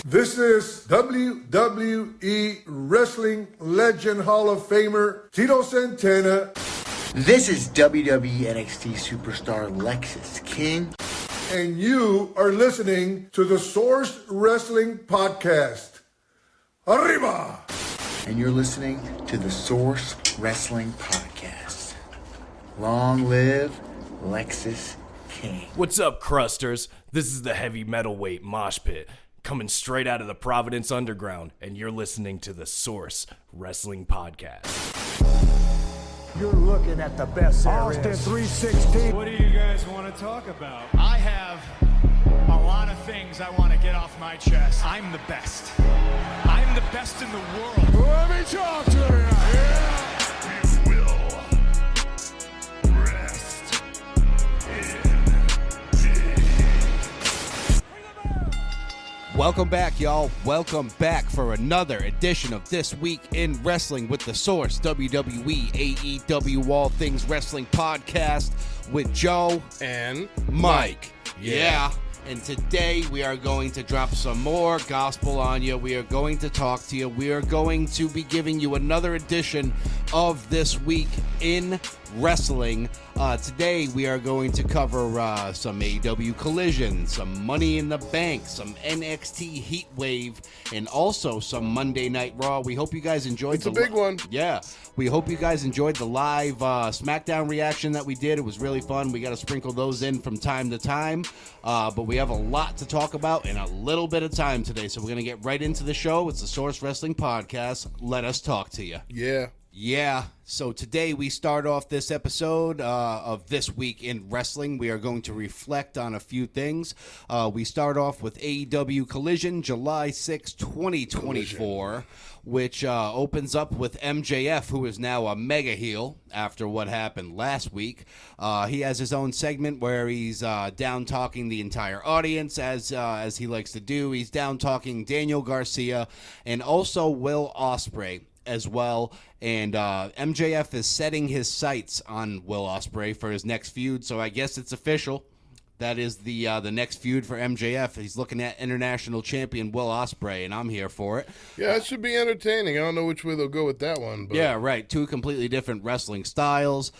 This is WWE Wrestling Legend Hall of Famer Tito Santana. This is WWE NXT Superstar Lexis King. And you are listening to the Source Wrestling Podcast. Arriba! And you're listening to the Source Wrestling Podcast. Long live Lexis King. What's up, crusters? This is the heavy metalweight mosh pit, coming straight out of the Providence Underground, and you're listening to the Source Wrestling Podcast. You're looking at the best there Austin is. 316. What do you guys want to talk about? I have a lot of things I want to get off my chest. I'm the best. I'm the best in the world. Let me talk to you. Yeah. We will rest Welcome back, y'all. Welcome back for another edition of This Week in Wrestling with the Source WWE AEW All Things Wrestling Podcast with Joe And Mike. Yeah. And today we are going to drop some more gospel on you. We are going to talk to you. We are going to be giving you another edition of This Week in Wrestling. Today we are going to cover some AEW Collision, some Money in the Bank, some NXT Heatwave, and also some Monday Night Raw. We hope you guys enjoyed It's a big one. Yeah. We hope you guys enjoyed the live SmackDown reaction that we did. It was really fun. We got to sprinkle those in from time to time. But we have a lot to talk about in a little bit of time today. So we're going to get right into the show. It's the Source Wrestling Podcast. Let us talk to you. Yeah. So today we start off this episode of This Week in Wrestling. We are going to reflect on a few things. We start off with AEW Collision, July 6, 2024, which opens up with MJF, who is now a mega heel after what happened last week. He has his own segment where he's down-talking the entire audience, as he likes to do. He's down-talking Daniel Garcia and also Will Ospreay as well, and MJF is setting his sights on Will Ospreay for his next feud, so I guess it's official. That is the next feud for MJF. He's looking at international champion Will Ospreay, and I'm here for it. Yeah, it should be entertaining. I don't know which way they'll go with that one. But. Yeah, right. Two completely different wrestling styles.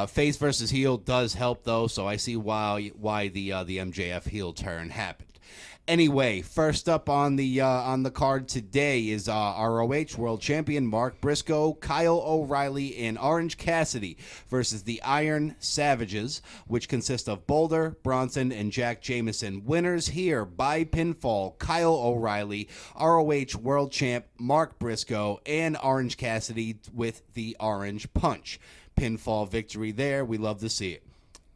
Face versus heel does help, though, so I see why the MJF heel turn happened. Anyway, first up on the card today is ROH World Champion Mark Briscoe, Kyle O'Reilly, and Orange Cassidy versus the Iron Savages, which consist of Boulder, Bronson, and Jack Jameson. Winners here by pinfall: Kyle O'Reilly, ROH World Champ Mark Briscoe, and Orange Cassidy with the Orange Punch. Pinfall victory there. We love to see it.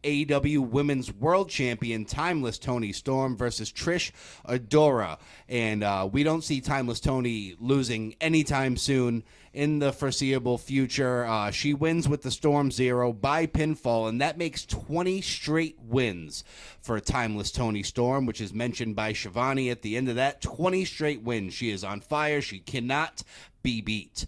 AEW Women's World Champion Timeless Toni Storm versus Trish Adora. And we don't see Timeless Toni losing anytime soon in the foreseeable future. She wins with the Storm Zero by pinfall, and that makes 20 straight wins for Timeless Toni Storm, which is mentioned by Shivani at the end of that. 20 straight wins. She is on fire. She cannot be beat.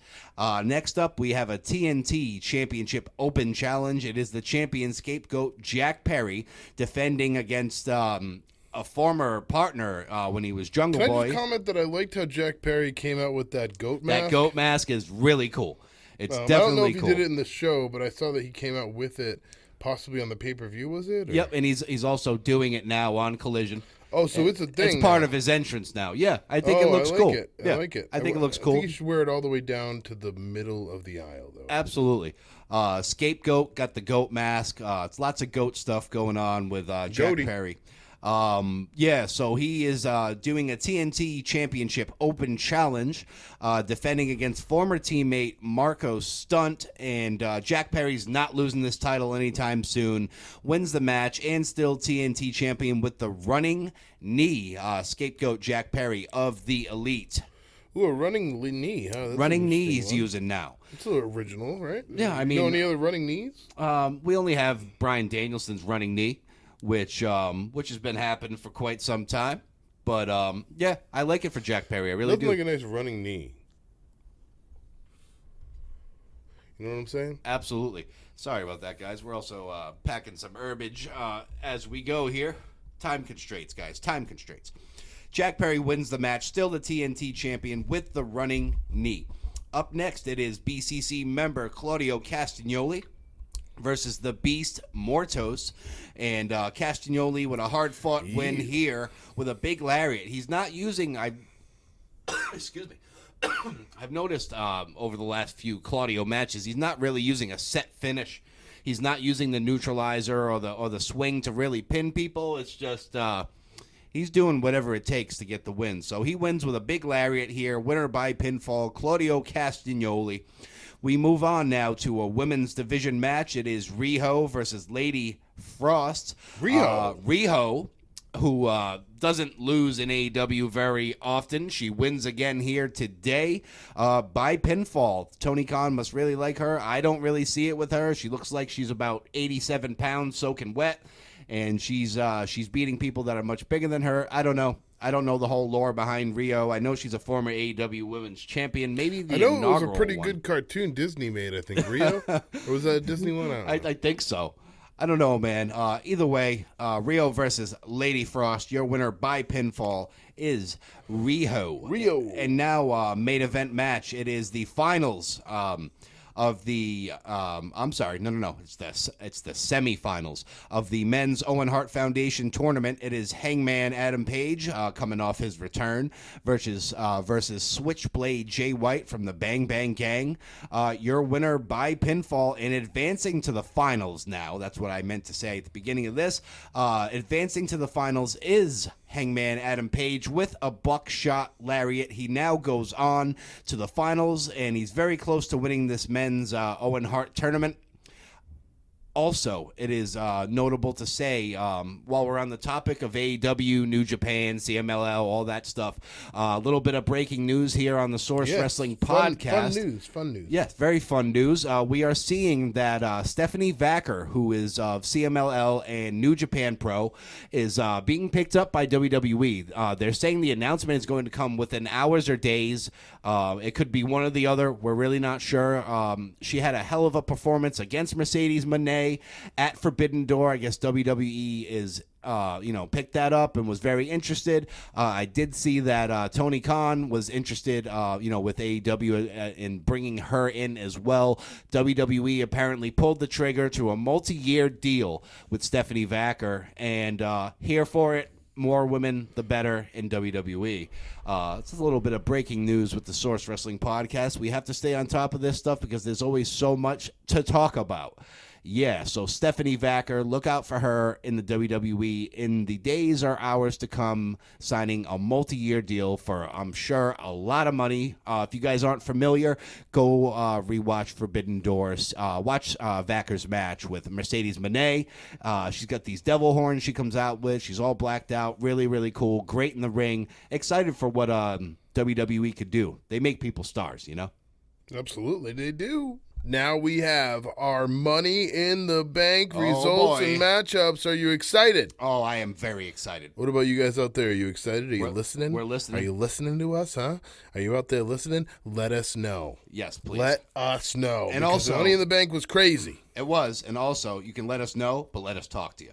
Next up, we have a TNT Championship Open Challenge. It is the champion scapegoat Jack Perry defending against a former partner when he was Jungle Boy. Can I just comment that I liked how Jack Perry came out with that goat mask? That goat mask is really cool. It's definitely cool. I don't know if he did it in the show, but I saw that he came out with it possibly on the pay-per-view, was it? Or? Yep, and he's also doing it now on Collision. Oh, so it's a thing. It's part of his entrance now. Yeah, I think it looks cool. I like it. I think it looks cool. I think you should wear it all the way down to the middle of the aisle, though. Absolutely. Scapegoat got the goat mask. It's lots of goat stuff going on with Jack Perry. So he is doing a TNT Championship Open Challenge, defending against former teammate Marco Stunt, and Jack Perry's not losing this title anytime soon. Wins the match and still TNT champion with the running knee. Scapegoat Jack Perry of the Elite. Ooh, a running knee, huh? That's running knee he's using now. It's a little original, right? Yeah, I mean... You know any other running knees? We only have Bryan Danielson's running knee, which has been happening for quite some time. But, yeah, I like it for Jack Perry. I really do. Nothing like a nice running knee. You know what I'm saying? Absolutely. Sorry about that, guys. We're also packing some herbage as we go here. Time constraints, guys. Time constraints. Jack Perry wins the match, still the TNT champion with the running knee. Up next, it is BCC member Claudio Castagnoli versus the Beast Mortos. And Castagnoli with a hard-fought win here with a big lariat. He's not using... Excuse me. I've noticed over the last few Claudio matches, he's not really using a set finish. He's not using the neutralizer or the swing to really pin people. It's just he's doing whatever it takes to get the win. So he wins with a big lariat here. Winner by pinfall, Claudio Castagnoli. We move on now to a women's division match. It is Riho versus Lady Frost. Riho, who doesn't lose in AEW very often. She wins again here today by pinfall. Tony Khan must really like her. I don't really see it with her. She looks like she's about 87 pounds soaking wet, and she's beating people that are much bigger than her. I don't know. I don't know the whole lore behind Rio. I know she's a former AEW Women's Champion. Maybe the inaugural one. I know it was a pretty good cartoon Disney made, I think. Rio? Or was that a Disney one? I think so. I don't know, man. Either way, Rio versus Lady Frost. Your winner by pinfall is Rio. And now, main event match. It is the finals of the I'm sorry, no. It's the semifinals of the men's Owen Hart Foundation tournament. It is Hangman Adam Page coming off his return versus Switchblade Jay White from the Bang Bang Gang. Your winner by pinfall and advancing to the finals now. That's what I meant to say at the beginning of this. Advancing to the finals is Hangman Adam Page with a buckshot lariat. He now goes on to the finals, and he's very close to winning this men's Owen Hart tournament. Also, it is notable to say, while we're on the topic of AEW, New Japan, CMLL, all that stuff, a little bit of breaking news here on the Source Wrestling Podcast. Fun news. Yes, very fun news. We are seeing that Stephanie Vacker, who is of CMLL and New Japan Pro, is being picked up by WWE. They're saying the announcement is going to come within hours or days. It could be one or the other. We're really not sure. She had a hell of a performance against Mercedes Moné at Forbidden Door. I guess WWE is picked that up and was very interested. I did see that Tony Khan was interested with AEW in bringing her in as well. WWE apparently pulled the trigger to a multi-year deal with Stephanie Vacker, and here for it. More women, the better in WWE. It's a little bit of breaking news with the Source Wrestling Podcast. We have to stay on top of this stuff because there's always so much to talk about. Yeah, so Stephanie Vacker, look out for her in the WWE in the days or hours to come, signing a multi-year deal for, I'm sure, a lot of money. If you guys aren't familiar, go rewatch Forbidden Doors. Watch Vacker's match with Mercedes Moné. She's got these devil horns she comes out with. She's all blacked out. Really, really cool. Great in the ring. Excited for what WWE could do. They make people stars, you know? Absolutely, they do. Now we have our Money in the Bank results and matchups. Are you excited? Oh, I am very excited. What about you guys out there? Are you excited? Are you listening? We're listening. Are you listening to us, huh? Are you out there listening? Let us know. Yes, please. Let us know. And also, Money in the Bank was crazy. It was. And also, you can let us know, but let us talk to you.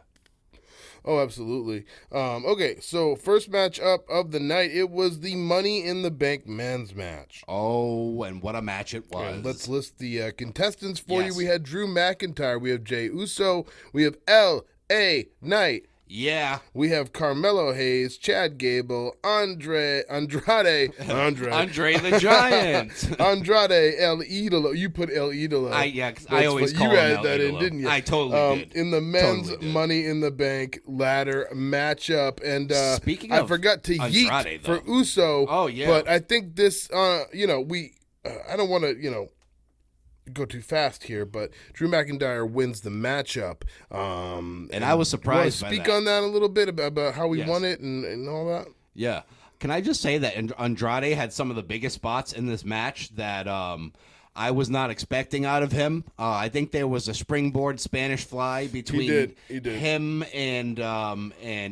Oh, absolutely. Okay, so first match up of the night, it was the Money in the Bank men's match. Oh, and what a match it was. And let's list the contestants for you. We had Drew McIntyre. We have Jey Uso. We have L.A. Knight. Yeah. We have Carmelo Hayes, Chad Gable, Andrade the Giant. Andrade El Idolo. You put El Idolo. I always call him El Idolo. You added that in, didn't you? I totally did. In the men's Money in the Bank ladder matchup. And speaking I of forgot to Andrade, yeet for Uso. Oh, yeah. But I think this, I don't want to, go too fast here, but Drew McIntyre wins the matchup. And I was surprised by that. Speak on that a little bit about how he won it and all that? Yeah. Can I just say that Andrade had some of the biggest spots in this match that I was not expecting out of him. I think there was a springboard Spanish fly between he did. him and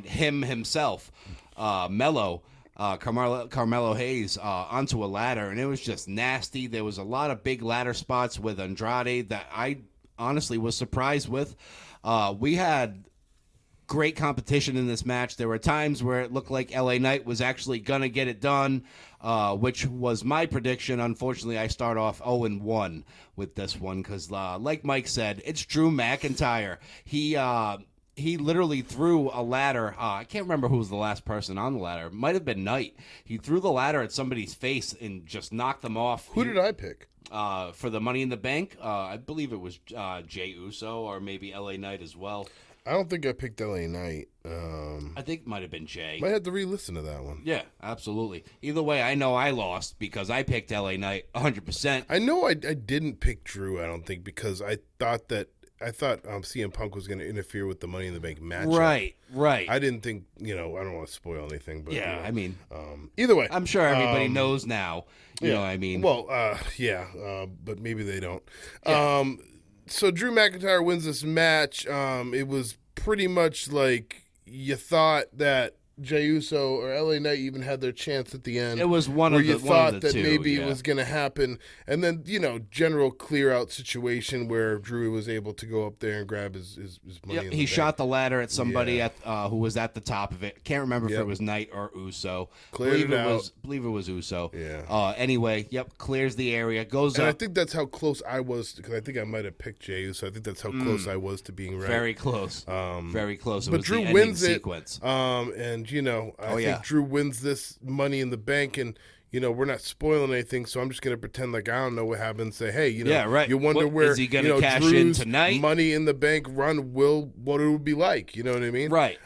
him himself, Mello. Carmelo Hayes onto a ladder, and it was just nasty. There was a lot of big ladder spots with Andrade that I honestly was surprised with. We had great competition in this match. There were times where it looked like LA Knight was actually going to get it done, which was my prediction. Unfortunately, I start off 0-1 with this one because, like Mike said, it's Drew McIntyre. He literally threw a ladder. I can't remember who was the last person on the ladder. It might have been Knight. He threw the ladder at somebody's face and just knocked them off. Who did I pick? For the Money in the Bank, I believe it was Jey Uso or maybe LA Knight as well. I don't think I picked LA Knight. I think it might have been Jay. Might have to re-listen to that one. Yeah, absolutely. Either way, I know I lost because I picked LA Knight 100%. I know I didn't pick Drew, I don't think, because I thought CM Punk was going to interfere with the Money in the Bank matchup. Right. I didn't think, I don't want to spoil anything, but Yeah, I mean, either way, I'm sure everybody knows now. You know what I mean? Well, but maybe they don't. Yeah. So Drew McIntyre wins this match. It was pretty much like you thought that Jey Uso or LA Knight even had their chance at the end. It was one where of you the thought one of the that two, maybe yeah. it was going to happen, and then general clear out situation where Drew was able to go up there and grab his money. Yep, in he the shot bank. the ladder at somebody Yeah. who was at the top of it. Can't remember if Yep. it was Knight or Uso. Cleared it out. Believe it was Uso. Yeah. Anyway, clears the area, goes And up. I think that's how close I was, because I think I might have picked Jey Uso. I think that's how close I was to being right. Very close. Very close. It But was Drew the ending wins sequence. it, and I think Drew wins this Money in the Bank, and we're not spoiling anything, so I'm just gonna pretend like I don't know what happened. Say, hey, Yeah, right. you wonder What, where is he gonna cash in Drew's tonight? Money in the Bank run what it would be like. You know what I mean? Right.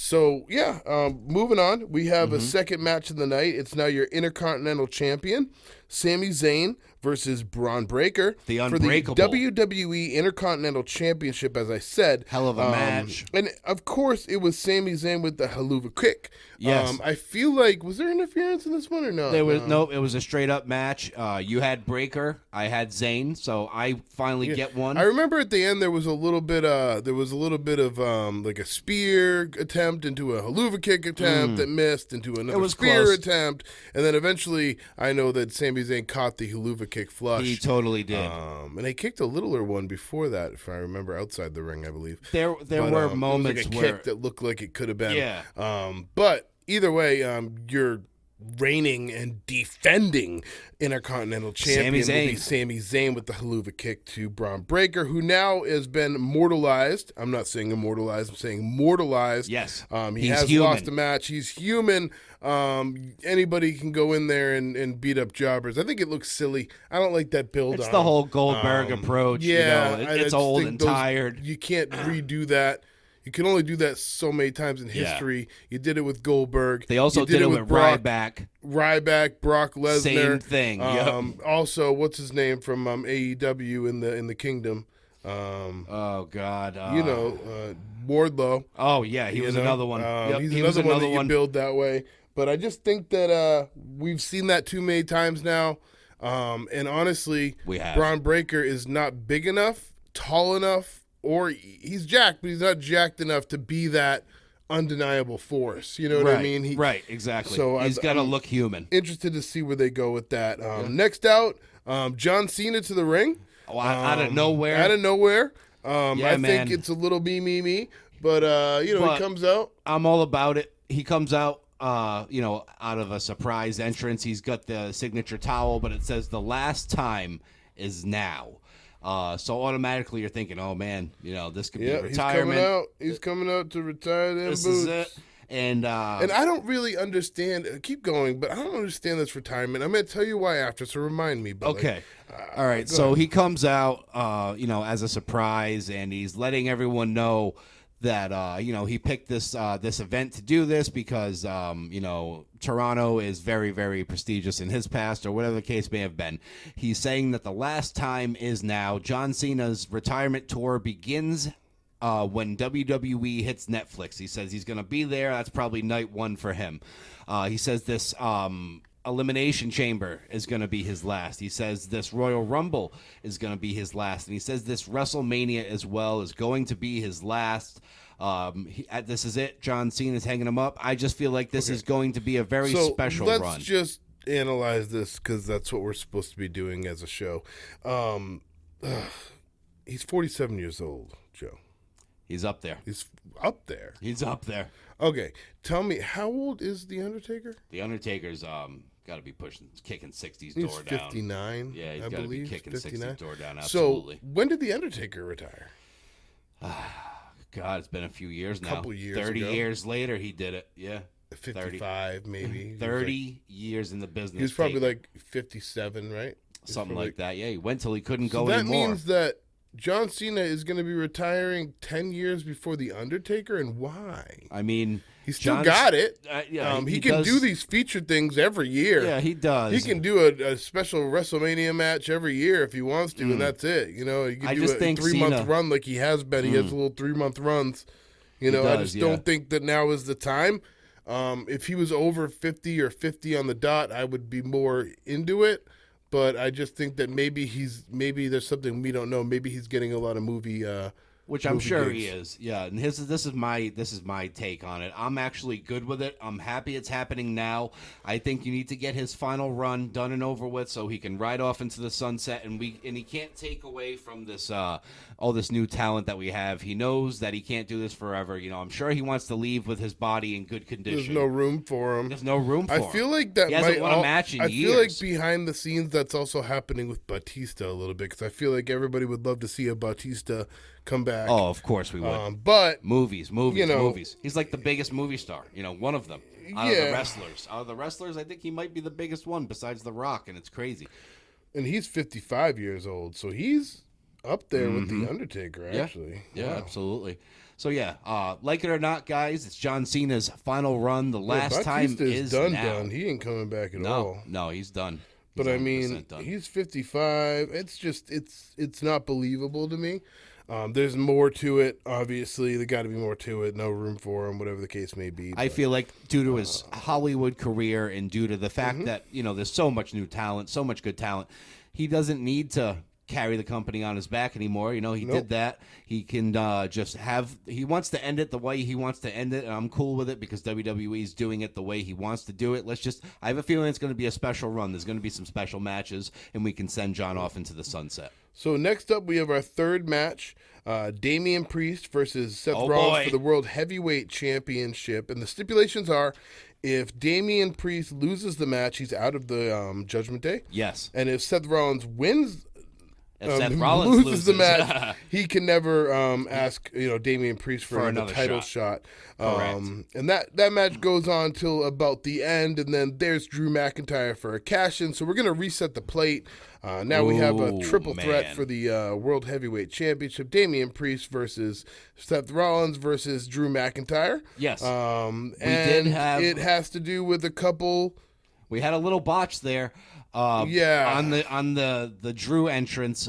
Moving on, we have Mm-hmm. a second match of the night. It's now your Intercontinental Champion, Sami Zayn versus Braun Breaker. The for Unbreakable. the WWE Intercontinental Championship, as I said. Hell of a match. And, of course, it was Sami Zayn with the haluva kick. Yes. I feel like, was there interference in this one or not? There was nope. It was a straight up match. You had Breaker, I had Zayn, so I finally get one. I remember at the end there was a little bit of like a spear attempt into a haluva kick attempt that missed into another was spear close. attempt, and then eventually I know that Sami Zayn caught the haluva kick flush. He totally did. And he kicked a littler one before that, if I remember, outside the ring, I believe. There were moments it was like a where kick that looked like it could have been. Yeah. But either way, you're reigning and defending Intercontinental Champion Sami will be Sami Zayn with the haluva kick to Braun Breaker, who now has been mortalized. I'm not saying immortalized, I'm saying mortalized. Yes. He He's has human. lost a match. He's human. Anybody can go in there and beat up jobbers. I think it looks silly. I don't like that build. it's the whole Goldberg approach. Yeah, it's I just old think and those- tired. You can't redo that. You can only do that so many times in Yeah. history. You did it with Goldberg. They also You did it with Brock, Ryback. Brock Lesnar. Same thing. Yep. Also, what's his name from AEW in the Kingdom? Oh God. Wardlow. Oh yeah, he was another one. Yep, He's he was another one another that one. you build that way. But I just think that we've seen that too many times now. And honestly, We have. Braun Breaker is not big enough, tall enough, or he's jacked, but he's not jacked enough to be that undeniable force. You know what I mean? Right, exactly. So He's got to I'm look human. interested to see where they go with that. Next out, John Cena to the ring. Oh, out of nowhere. Out of nowhere. I man. think it's a little me. But, But- he comes out. I'm all about it. He comes out, out of a surprise entrance. He's got the signature towel, but it says the last time is now. So automatically you're thinking, oh man, this could be Yeah, retirement. He's coming out to retire them This boots. is it. And I don't really understand. Keep going, but I don't understand this retirement. I'm going to tell you why after, so remind me. But okay. All right. So he comes out, as a surprise, and he's letting everyone know that he picked this event to do this because Toronto is very, very prestigious in his past, or whatever the case may have been. He's saying that the last time is now. John Cena's retirement tour begins when WWE hits Netflix. He says he's going to be there. That's probably night one for him. He says this Elimination Chamber is going to be his last. He says this Royal Rumble is going to be his last. And he says this WrestleMania as well is going to be his last. This is it. John Cena's hanging him up. I just feel like this is going to be a very special let's run. just analyze this because that's what we're supposed to be doing as a show. He's 47 years old, Joe. He's up there. He's up there. He's up there. Okay, tell me, how old is The Undertaker? The Undertaker's got to be kicking 60's He's door down. 59. Yeah, he's I got to be believe, kicking 59. 60's door down. Absolutely. So when did The Undertaker retire? God, it's been a few years now. Couple years 30 ago. years later, he did it. Yeah. 55, maybe. 30 years in the business. He was probably taker. like 57, right? Something like that. Yeah, he went till he couldn't So go that anymore. means that John Cena is going to be retiring 10 years before The Undertaker, and why? I mean, He still John's- got it. Yeah, he can does- do these feature things every year. Yeah, he does. He can do a special WrestleMania match every year if he wants to, and that's it. You know, he can I do just a think 3-month Cena- run like he has been. He has little 3-month runs. You know, I does, just yeah. don't think that now is the time. If he was over 50 or 50 on the dot, I would be more into it. But I just think that maybe there's something we don't know. Maybe he's getting a lot of movie. Which I'm movie sure gigs. he is. Yeah, and this is my take on it. I'm actually good with it. I'm happy it's happening now. I think you need to get his final run done and over with so he can ride off into the sunset, and he can't take away from this all this new talent that we have. He knows that he can't do this forever. You know, I'm sure he wants to leave with his body in good condition. There's no room for him. There's no room for him. I feel like that he hasn't might won a match in I years. feel like behind the scenes that's also happening with Batista a little bit, because I feel like everybody would love to see a Batista come back. Oh, of course we would. But Movies. you know- Movies. He's like the biggest movie star. You know, one of them. Out of Yeah. the wrestlers. Out of the wrestlers, I think he might be the biggest one besides The Rock, and it's crazy. and he's 55 years old, so he's up there with the Undertaker. Mm-hmm. Yeah. Actually, Yeah, Wow. absolutely. So yeah, like it or not, guys, it's John Cena's final run. The last time Batista is done. now. Done. He ain't coming back at No, all. no, he's done. But He's I mean, 100% done. he's 55. It's just it's not believable to me. There's more to it. Obviously, there got to be more to it. No room for him, whatever the case may be. I but- feel like due to his Hollywood career and due to the fact Mm-hmm. that, you know, there's so much new talent, so much good talent, he doesn't need to carry the company on his back anymore. You know, he did that. He can just he wants to end it the way he wants to end it, and I'm cool with it because WWE is doing it the way he wants to do it. I have a feeling it's going to be a special run. There's going to be some special matches, and we can send John off into the sunset. So next up, we have our third match: Damian Priest versus Seth Oh, Rollins boy. for the World Heavyweight Championship. And the stipulations are: if Damian Priest loses the match, he's out of the Judgment Day. Yes. And if Seth Rollins wins. If Seth Rollins loses the match, he can never ask Damian Priest for another another title shot. shot. And that match goes on till about the end, and then there's Drew McIntyre for a cash-in. So we're gonna reset the plate. Now we have a Ooh, triple threat man. for the World Heavyweight Championship: Damian Priest versus Seth Rollins versus Drew McIntyre. Yes. And did have- it has to do with a couple. We had a little botch there. Yeah. On the Drew entrance,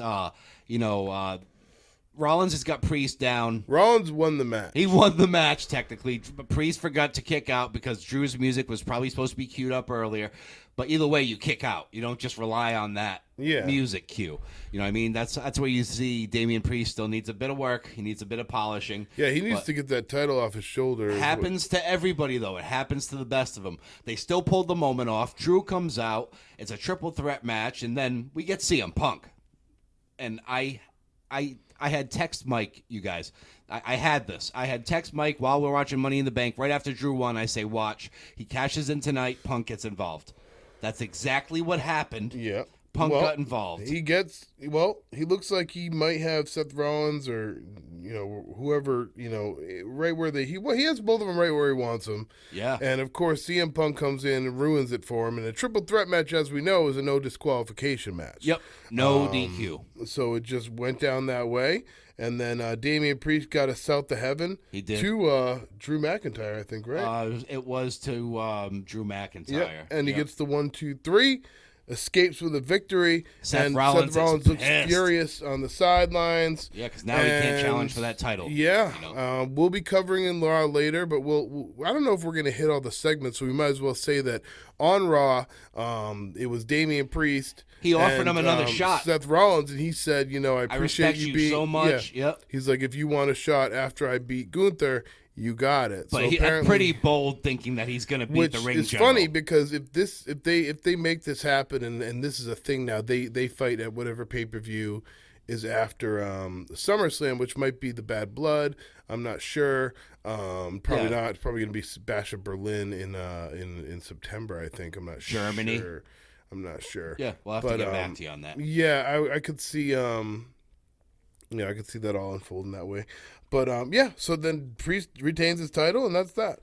Rollins has got Priest down. Rollins won the match. He won the match technically, but Priest forgot to kick out because Drew's music was probably supposed to be queued up earlier. But either way, you kick out. You don't just rely on that music cue. You know what I mean? That's where you see Damian Priest still needs a bit of work. He needs a bit of polishing. Yeah, he needs But- to get that title off his shoulder. Happens to everybody, though. It happens to the best of them. They still pulled the moment off. Drew comes out. It's a triple threat match, and then we get CM Punk. And I had text Mike, you guys. I had this. I had text Mike while we're watching Money in the Bank. Right after Drew won, I say, watch. He cashes in tonight. Punk gets involved. That's exactly what happened. Yeah. Punk got involved. He looks like he might have Seth Rollins or, whoever, right where he has both of them right where he wants them. Yeah. And, of course, CM Punk comes in and ruins it for him. And a triple threat match, as we know, is a no disqualification match. Yep. No DQ. So it just went down that way. And then Damian Priest got us south to heaven. He did. To Drew McIntyre, I think, right? It was to Drew McIntyre. Yeah, and he Yep. gets the 1, 2, 3, escapes with a victory. Seth Rollins is looks pissed. furious on the sidelines. Yeah, because now he can't challenge for that title. Yeah, you know? we'll be covering in Raw later, but I don't know if we're going to hit all the segments, so we might as well say that on Raw, it was Damian Priest. He offered and, him another shot. Seth Rollins, and he said, I appreciate respect you being so much. Yeah. Yep. He's like, if you want a shot after I beat Gunther, you got it. But so he apparently, pretty bold thinking that he's going to beat which the ring is general. funny because if they make this happen and this is a thing now, they fight at whatever pay-per-view is after SummerSlam, which might be the Bad Blood. I'm not sure. Probably not. It's probably going to be Bash of Berlin in September, I think. I'm not Germany. sure. I'm not sure. Yeah, we'll have to get back to you on that. Yeah, I could see. I could see that all unfolding that way. But so then Priest retains his title, and that's that.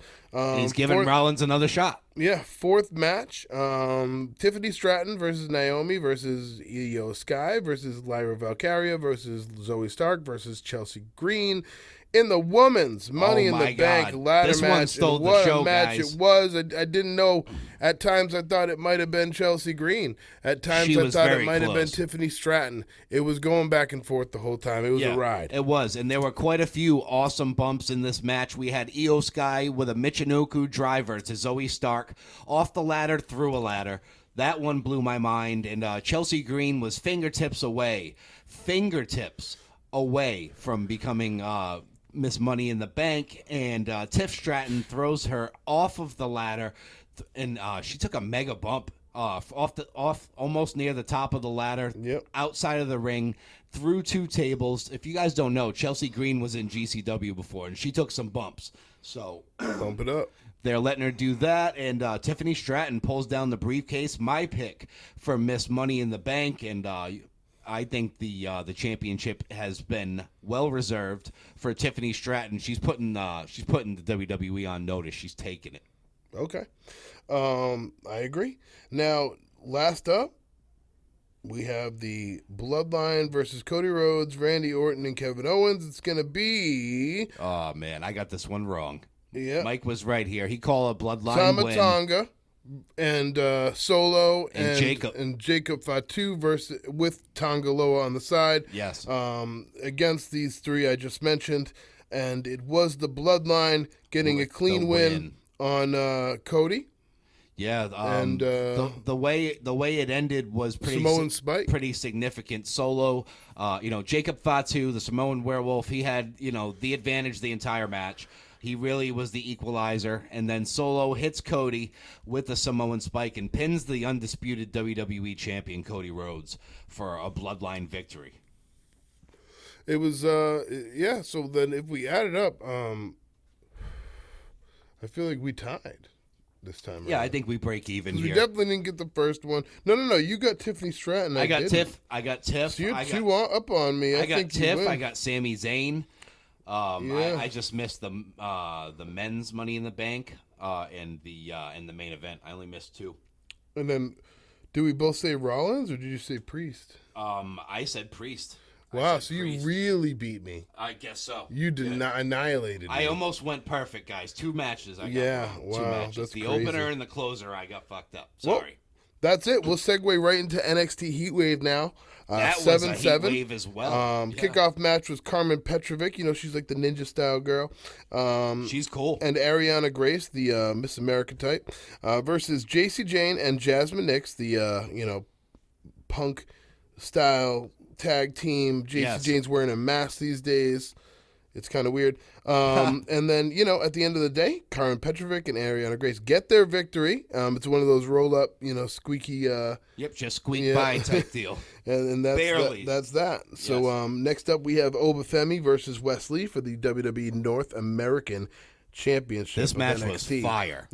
He's giving Rollins another shot. Yeah, fourth match. Tiffany Stratton versus Naomi versus Io Sky versus Lyra Valkyria versus Zoe Stark versus Chelsea Green in the women's Money in the Bank ladder this match. One stole and what the show, a match guys. it was. I didn't know. At times I thought it might have been Chelsea Green. At times I thought it might have been Tiffany Stratton. It was going back and forth the whole time. It was a ride. It was, and there were quite a few awesome bumps in this match. We had Io Sky with a Michinoku driver to Zoe Stark off the ladder through a ladder. That one blew my mind. And Chelsea Green was fingertips away from becoming Miss Money in the Bank. And Tiff Stratton throws her off of the ladder, and she took a mega bump off almost near the top of the ladder, outside of the ring, through two tables. If you guys don't know, Chelsea Green was in GCW before, and she took some bumps. So bump it up. They're letting her do that, and Tiffany Stratton pulls down the briefcase. My pick for Miss Money in the Bank, and I think the championship has been well reserved for Tiffany Stratton. She's putting the WWE on notice. She's taking it. Okay, I agree. Now, last up, we have the Bloodline versus Cody Rhodes, Randy Orton, and Kevin Owens. It's gonna be. Oh man, I got this one wrong. Yeah, Mike was right here. He called a Bloodline Tama win. Tonga and Solo and Jacob Fatu with Tonga Loa on the side. Yes. Against these three I just mentioned, and it was the Bloodline getting a clean win on Cody. Yeah, and the way it ended was pretty significant. Solo, Jacob Fatu, the Samoan Werewolf, he had the advantage the entire match. He really was the equalizer, and then Solo hits Cody with the Samoan Spike and pins the undisputed WWE champion Cody Rhodes for a Bloodline victory. It was So then if we add it up, I feel like we tied this time. Yeah, around. I think we break even here. We definitely didn't get the first one. No. You got Tiffany Stratton. I got Tiff. So you're two up on me. I got Tiff. I got Sami Zayn. Yeah. I just missed the men's Money in the Bank and the main event. I only missed two. And then, did we both say Rollins or did you say Priest? I said Priest. Wow, so you really beat me. I guess so. You did not annihilated me. I almost went perfect, guys. Two matches. I got wrong. Wow, Two matches. that's the crazy. opener and the closer, I got fucked up. Sorry. Well, that's it. We'll segue right into NXT Heatwave now. That 7-7. was a Heatwave as well. Kickoff match was Carmen Petrovic. She's like the ninja style girl. She's cool. And Ariana Grace, the Miss America type, versus JC Jane and Jasmine Nix, the punk style tag team. JC Jane's wearing a mask these days. It's kind of weird. And then, at the end of the day, Carmen Petrovic and Ariana Grace get their victory. It's one of those roll-up, squeaky... just squeak by type deal. and that's barely. That's that. So next up, we have Obafemi versus Wesley for the WWE North American Championship. This match was fire.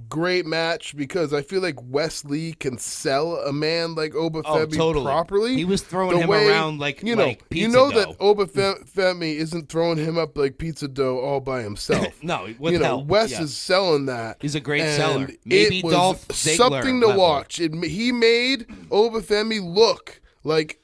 Great match because I feel like Wesley can sell a man like Obafemi properly. He was throwing him around like pizza dough. That Obafemi isn't throwing him up like pizza dough all by himself. No, with help. Wes is selling that. He's a great seller. Maybe it was Dolph Ziggler something to level. watch. He made Obafemi look like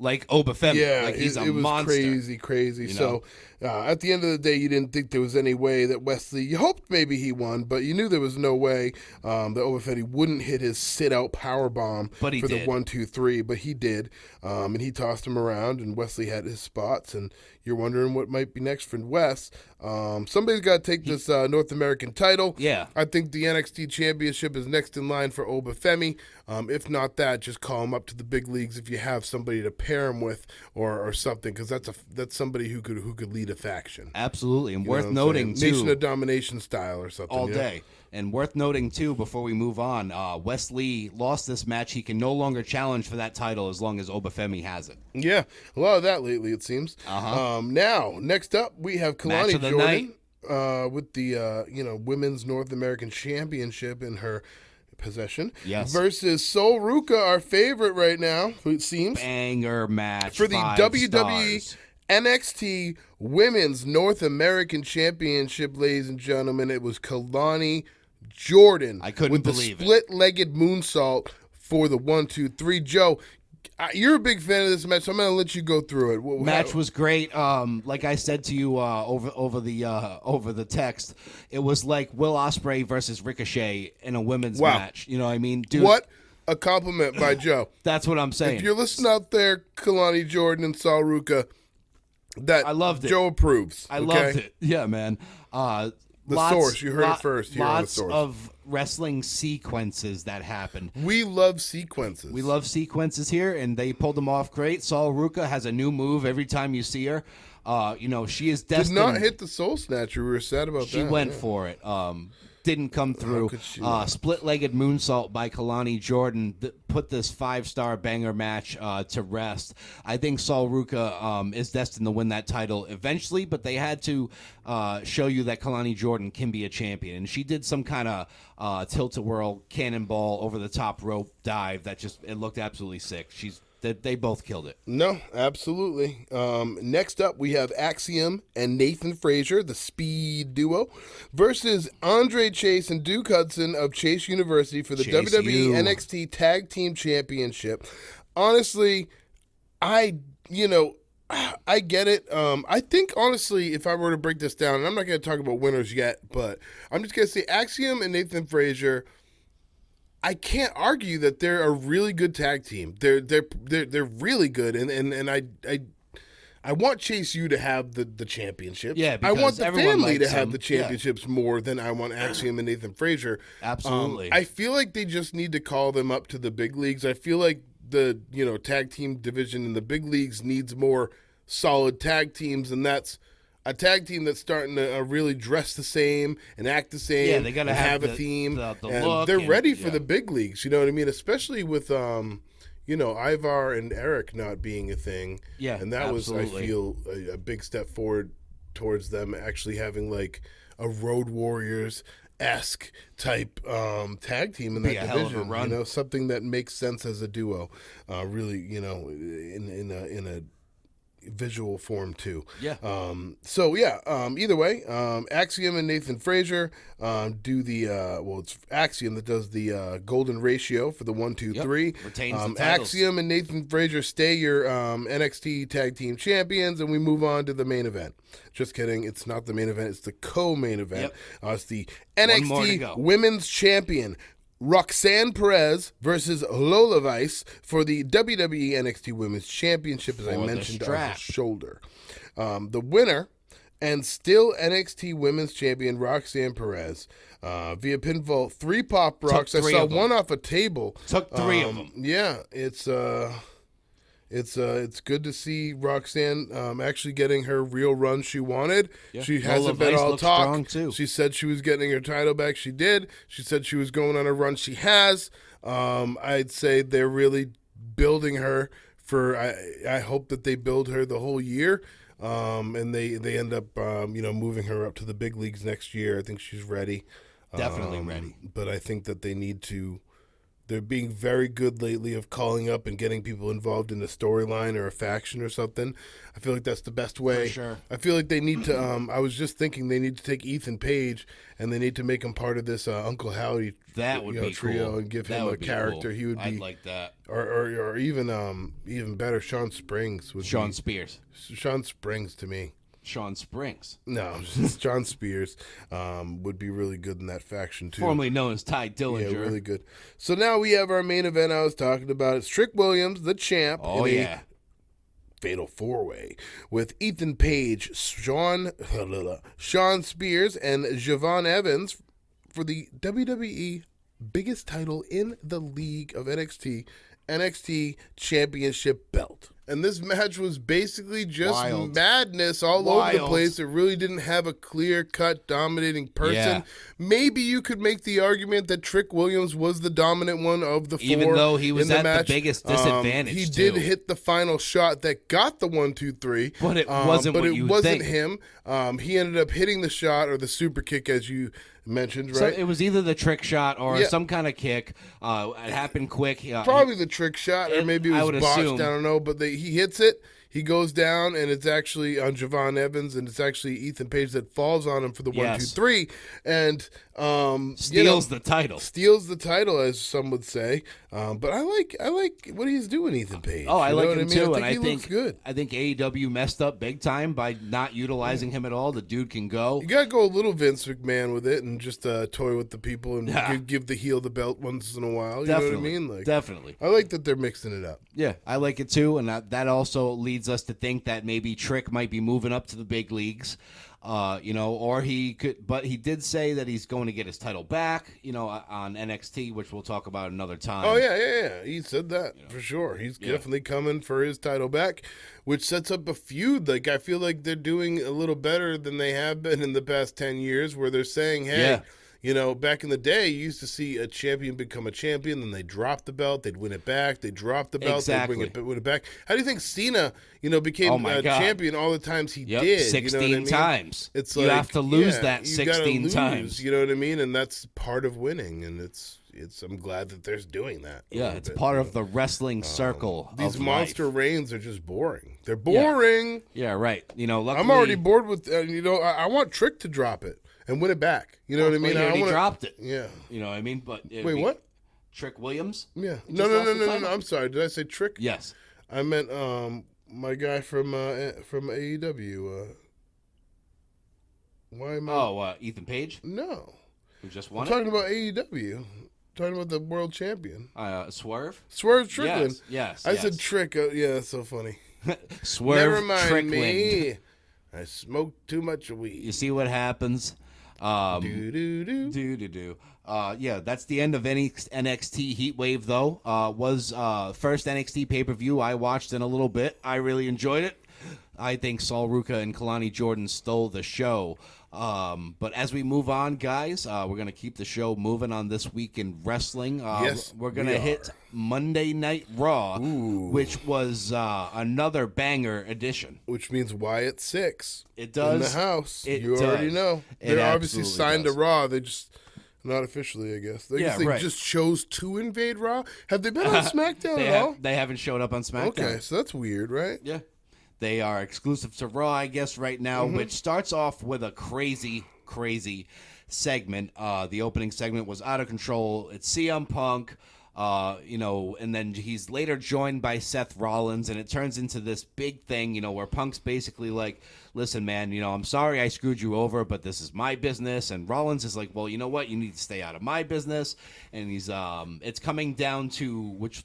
Obafemi. Yeah, like he's a it was monster. crazy. So at the end of the day, you didn't think there was any way that Wesley. You hoped maybe he won, but you knew there was no way that Obafemi wouldn't hit his sit-out power bomb for the 1-2-3. But he did, and he tossed him around, and Wesley had his spots. And you're wondering what might be next for Wes. Somebody's got to take this North American title. Yeah, I think the NXT Championship is next in line for Obafemi. If not that, just call him up to the big leagues if you have somebody to pair him with or something, because that's somebody who could lead a faction. Absolutely, and worth noting too. Nation of Domination style or something. All day. And worth noting, too, before we move on, Wesley lost this match. He can no longer challenge for that title as long as Obafemi has it. Yeah, a lot of that lately, it seems. Now, next up, we have Match Kalani of the Jordan with the Women's North American Championship in her possession. Yes. Versus Sol Ruka, our favorite right now, who it seems. Banger match For the 5 WWE stars. NXT Women's North American Championship, ladies and gentlemen. It was Kalani Jordan. I couldn't with believe the it. split-legged moonsault for the 1, 2, 3. Joe, you're a big fan of this match, so I'm going to let you go through it. Match was great. Like I said to you over the text, it was like Will Ospreay versus Ricochet in a women's match. You know what I mean, dude? What a compliment by Joe. That's what I'm saying. If you're listening out there, Kalani Jordan and Sol Ruka, that I loved it. Joe approves. I okay? loved it. Yeah, man. Source, you heard it first here on The Lots Source. of wrestling sequences that happened. We love sequences. We love sequences here, and they pulled them off great. Sol Ruka has a new move every time you see her. She is Did destined. not hit the Soul Snatcher. We were sad about that. She went for it. Didn't come through. could she not? Split-legged moonsault by Kalani Jordan put this 5-star banger match to rest. I think Sol Ruka is destined to win that title eventually, but they had to show you that Kalani Jordan can be a champion. And she did some kind of tilt-a-whirl cannonball over the top rope dive that it looked absolutely sick. They both killed it. No, absolutely. Next up, we have Axiom and Nathan Frazier, the Speed Duo, versus Andre Chase and Duke Hudson of Chase University for the Chase WWE U. NXT Tag Team Championship. Honestly, I get it. I think, honestly, if I were to break this down, and I'm not going to talk about winners yet, but I'm just going to say Axiom and Nathan Frazier, I can't argue that they're a really good tag team. They're really good, and I want Chase U to have the championships. Yeah, I want because the everyone family to likes have them. the championships more than I want Axiom and Nathan Frazier. Absolutely. I feel like they just need to call them up to the big leagues. I feel like the tag team division in the big leagues needs more solid tag teams, and that's a tag team that's starting to really dress the same and act the same. Yeah, they gotta and have a the- theme. the and look they're and- ready for yeah. the big leagues. You know what I mean? Especially with Ivar and Eric not being a thing. Yeah, and that absolutely. was, I feel, a big step forward towards them actually having like a Road Warriors-esque type tag team in that Be a hell of a division. run. Something that makes sense as a duo. Really, in a visual form too. Yeah. Either way, Axiom and Nathan Frazier do the it's Axiom that does the golden ratio for the 1, 2, 3. Retains the titles. Axiom and Nathan Frazier stay your NXT Tag Team Champions, and we move on to the main event. Just kidding, it's not the main event; it's the co-main event. It's the One more to NXT go. Women's Champion Roxanne Perez versus Lola Vice for the WWE NXT Women's Championship, as I For the mentioned, on her strap. shoulder. The winner and still NXT Women's Champion Roxanne Perez via pinfall, 3 pop rocks. I three saw of them. one off a table. Took 3 of them. Yeah, it's good to see Roxanne actually getting her real run she wanted. Yeah. She Lola hasn't been Vice all looks talk. strong, too. She said she was getting her title back. She did. She said she was going on a run. She has. I'd say they're really building her for. I hope that they build her the whole year. And they end up moving her up to the big leagues next year. I think she's ready. Definitely ready. But I think that they need to. They're being very good lately of calling up and getting people involved in a storyline or a faction or something. I feel like that's the best way. For sure. I feel like they need to. I was just thinking they need to take Ethan Page and they need to make him part of this Uncle Howdy That would be trio cool. and give That him a would be character. cool. He would be I'd like that. or even better. Sean Springs would Sean be, Spears. Sean Springs to me. Sean Springs. No, John Spears would be really good in that faction too. Formerly known as Ty Dillinger. Yeah, really good. So now we have our main event I was talking about. It's Trick Williams, the champ, Oh, in yeah. a fatal 4-way with Ethan Page, Sean Spears, and Javon Evans for the WWE biggest title in the league of NXT Championship belt. And this match was basically just Wild. madness all over the Wild. place. It really didn't have a clear-cut dominating person. Yeah. Maybe you could make the argument that Trick Williams was the dominant one of the four. Even though he was in the at the match. biggest disadvantage, he too. did hit the final shot that got the 1, 2, 3. But it wasn't but what it you wasn't think. him. He ended up hitting the shot or the super kick, as you mentioned, So right? it was either the trick shot or Yeah. some kind of kick. It happened quick. Probably the trick shot, or maybe it I was would botched. assume. I don't know, but he hits it. He goes down, and it's actually on Javon Evans, and it's actually Ethan Page that falls on him for the 1, Yes. 2, 3, and steals the title. Steals the title, as some would say. But I like what he's doing, Ethan Page. Oh, I You know like what him mean? too, I and I he looks think good. I think AEW messed up big time by not utilizing him at all. The dude can go. You gotta go a little Vince McMahon with it, and just toy with the people, and Yeah. give the heel the belt once in a while. You Definitely, know what I mean? Like, definitely. I like that they're mixing it up. Yeah, I like it too, and that also leads us to think that maybe Trick might be moving up to the big leagues, or he could. But he did say that he's going to get his title back, on NXT, which we'll talk about another time. Oh yeah. He said that for sure. He's definitely coming for his title back, which sets up a feud. Like, I feel like they're doing a little better than they have been in the past 10 years, where they're saying, hey. Yeah. Back in the day, you used to see a champion become a champion, then they drop the belt, they'd win it back, they drop the belt, Exactly. they'd win it back. How do you think Cena, became Oh my God. champion all the times he Yep, did? 16 you know what I mean? times. It's You like, have to lose that you gotta 16 lose, times. You know what I mean? And that's part of winning, and it's. I'm glad that there's doing that. a Yeah, little it's bit, part you of know? the wrestling circle. These of monster life. reigns are just boring. They're boring. Yeah, right. Luckily, I'm already bored with. I want Trick to drop it and win it back. You know what I mean? Well, he already I wanna, dropped it. Yeah. You know what I mean? But it'd Wait, be what? Trick Williams? Yeah. He No. just lost the title. I'm sorry. Did I say Trick? Yes. I meant my guy from AEW. Why am I? Oh, Ethan Page, No. who just I'm won talking about AEW. Talking about the world champion. Swerve. Swerve Strickland. Yes. I said Trick. Yeah, that's so funny. Swerve Never mind Strickland. me. I smoked too much weed. You see what happens? Do. Yeah, that's the end of NXT Heatwave, though. Was first NXT pay-per-view I watched in a little bit. I really enjoyed it. I think Saul Ruka and Kalani Jordan stole the show. But as we move on, guys, we're going to keep the show moving on this week in wrestling. Yes, we're going to we hit are. Monday Night Raw, which was another banger edition. Which means Wyatt 6. It does. In the house. It you already does. know. It They're obviously absolutely signed does. to Raw. They just, not officially, I guess. They right. just chose to invade Raw. Have they been on SmackDown at all? They haven't showed up on SmackDown. Okay, so that's weird, right? Yeah. They are exclusive to Raw, I guess, right now, which starts off with a crazy segment. The opening segment was out of control. It's CM Punk, and then he's later joined by Seth Rollins, and it turns into this big thing, where Punk's basically like, listen, man, I'm sorry I screwed you over, but this is my business. And Rollins is like, well, you know what? You need to stay out of my business. And he's, it's coming down to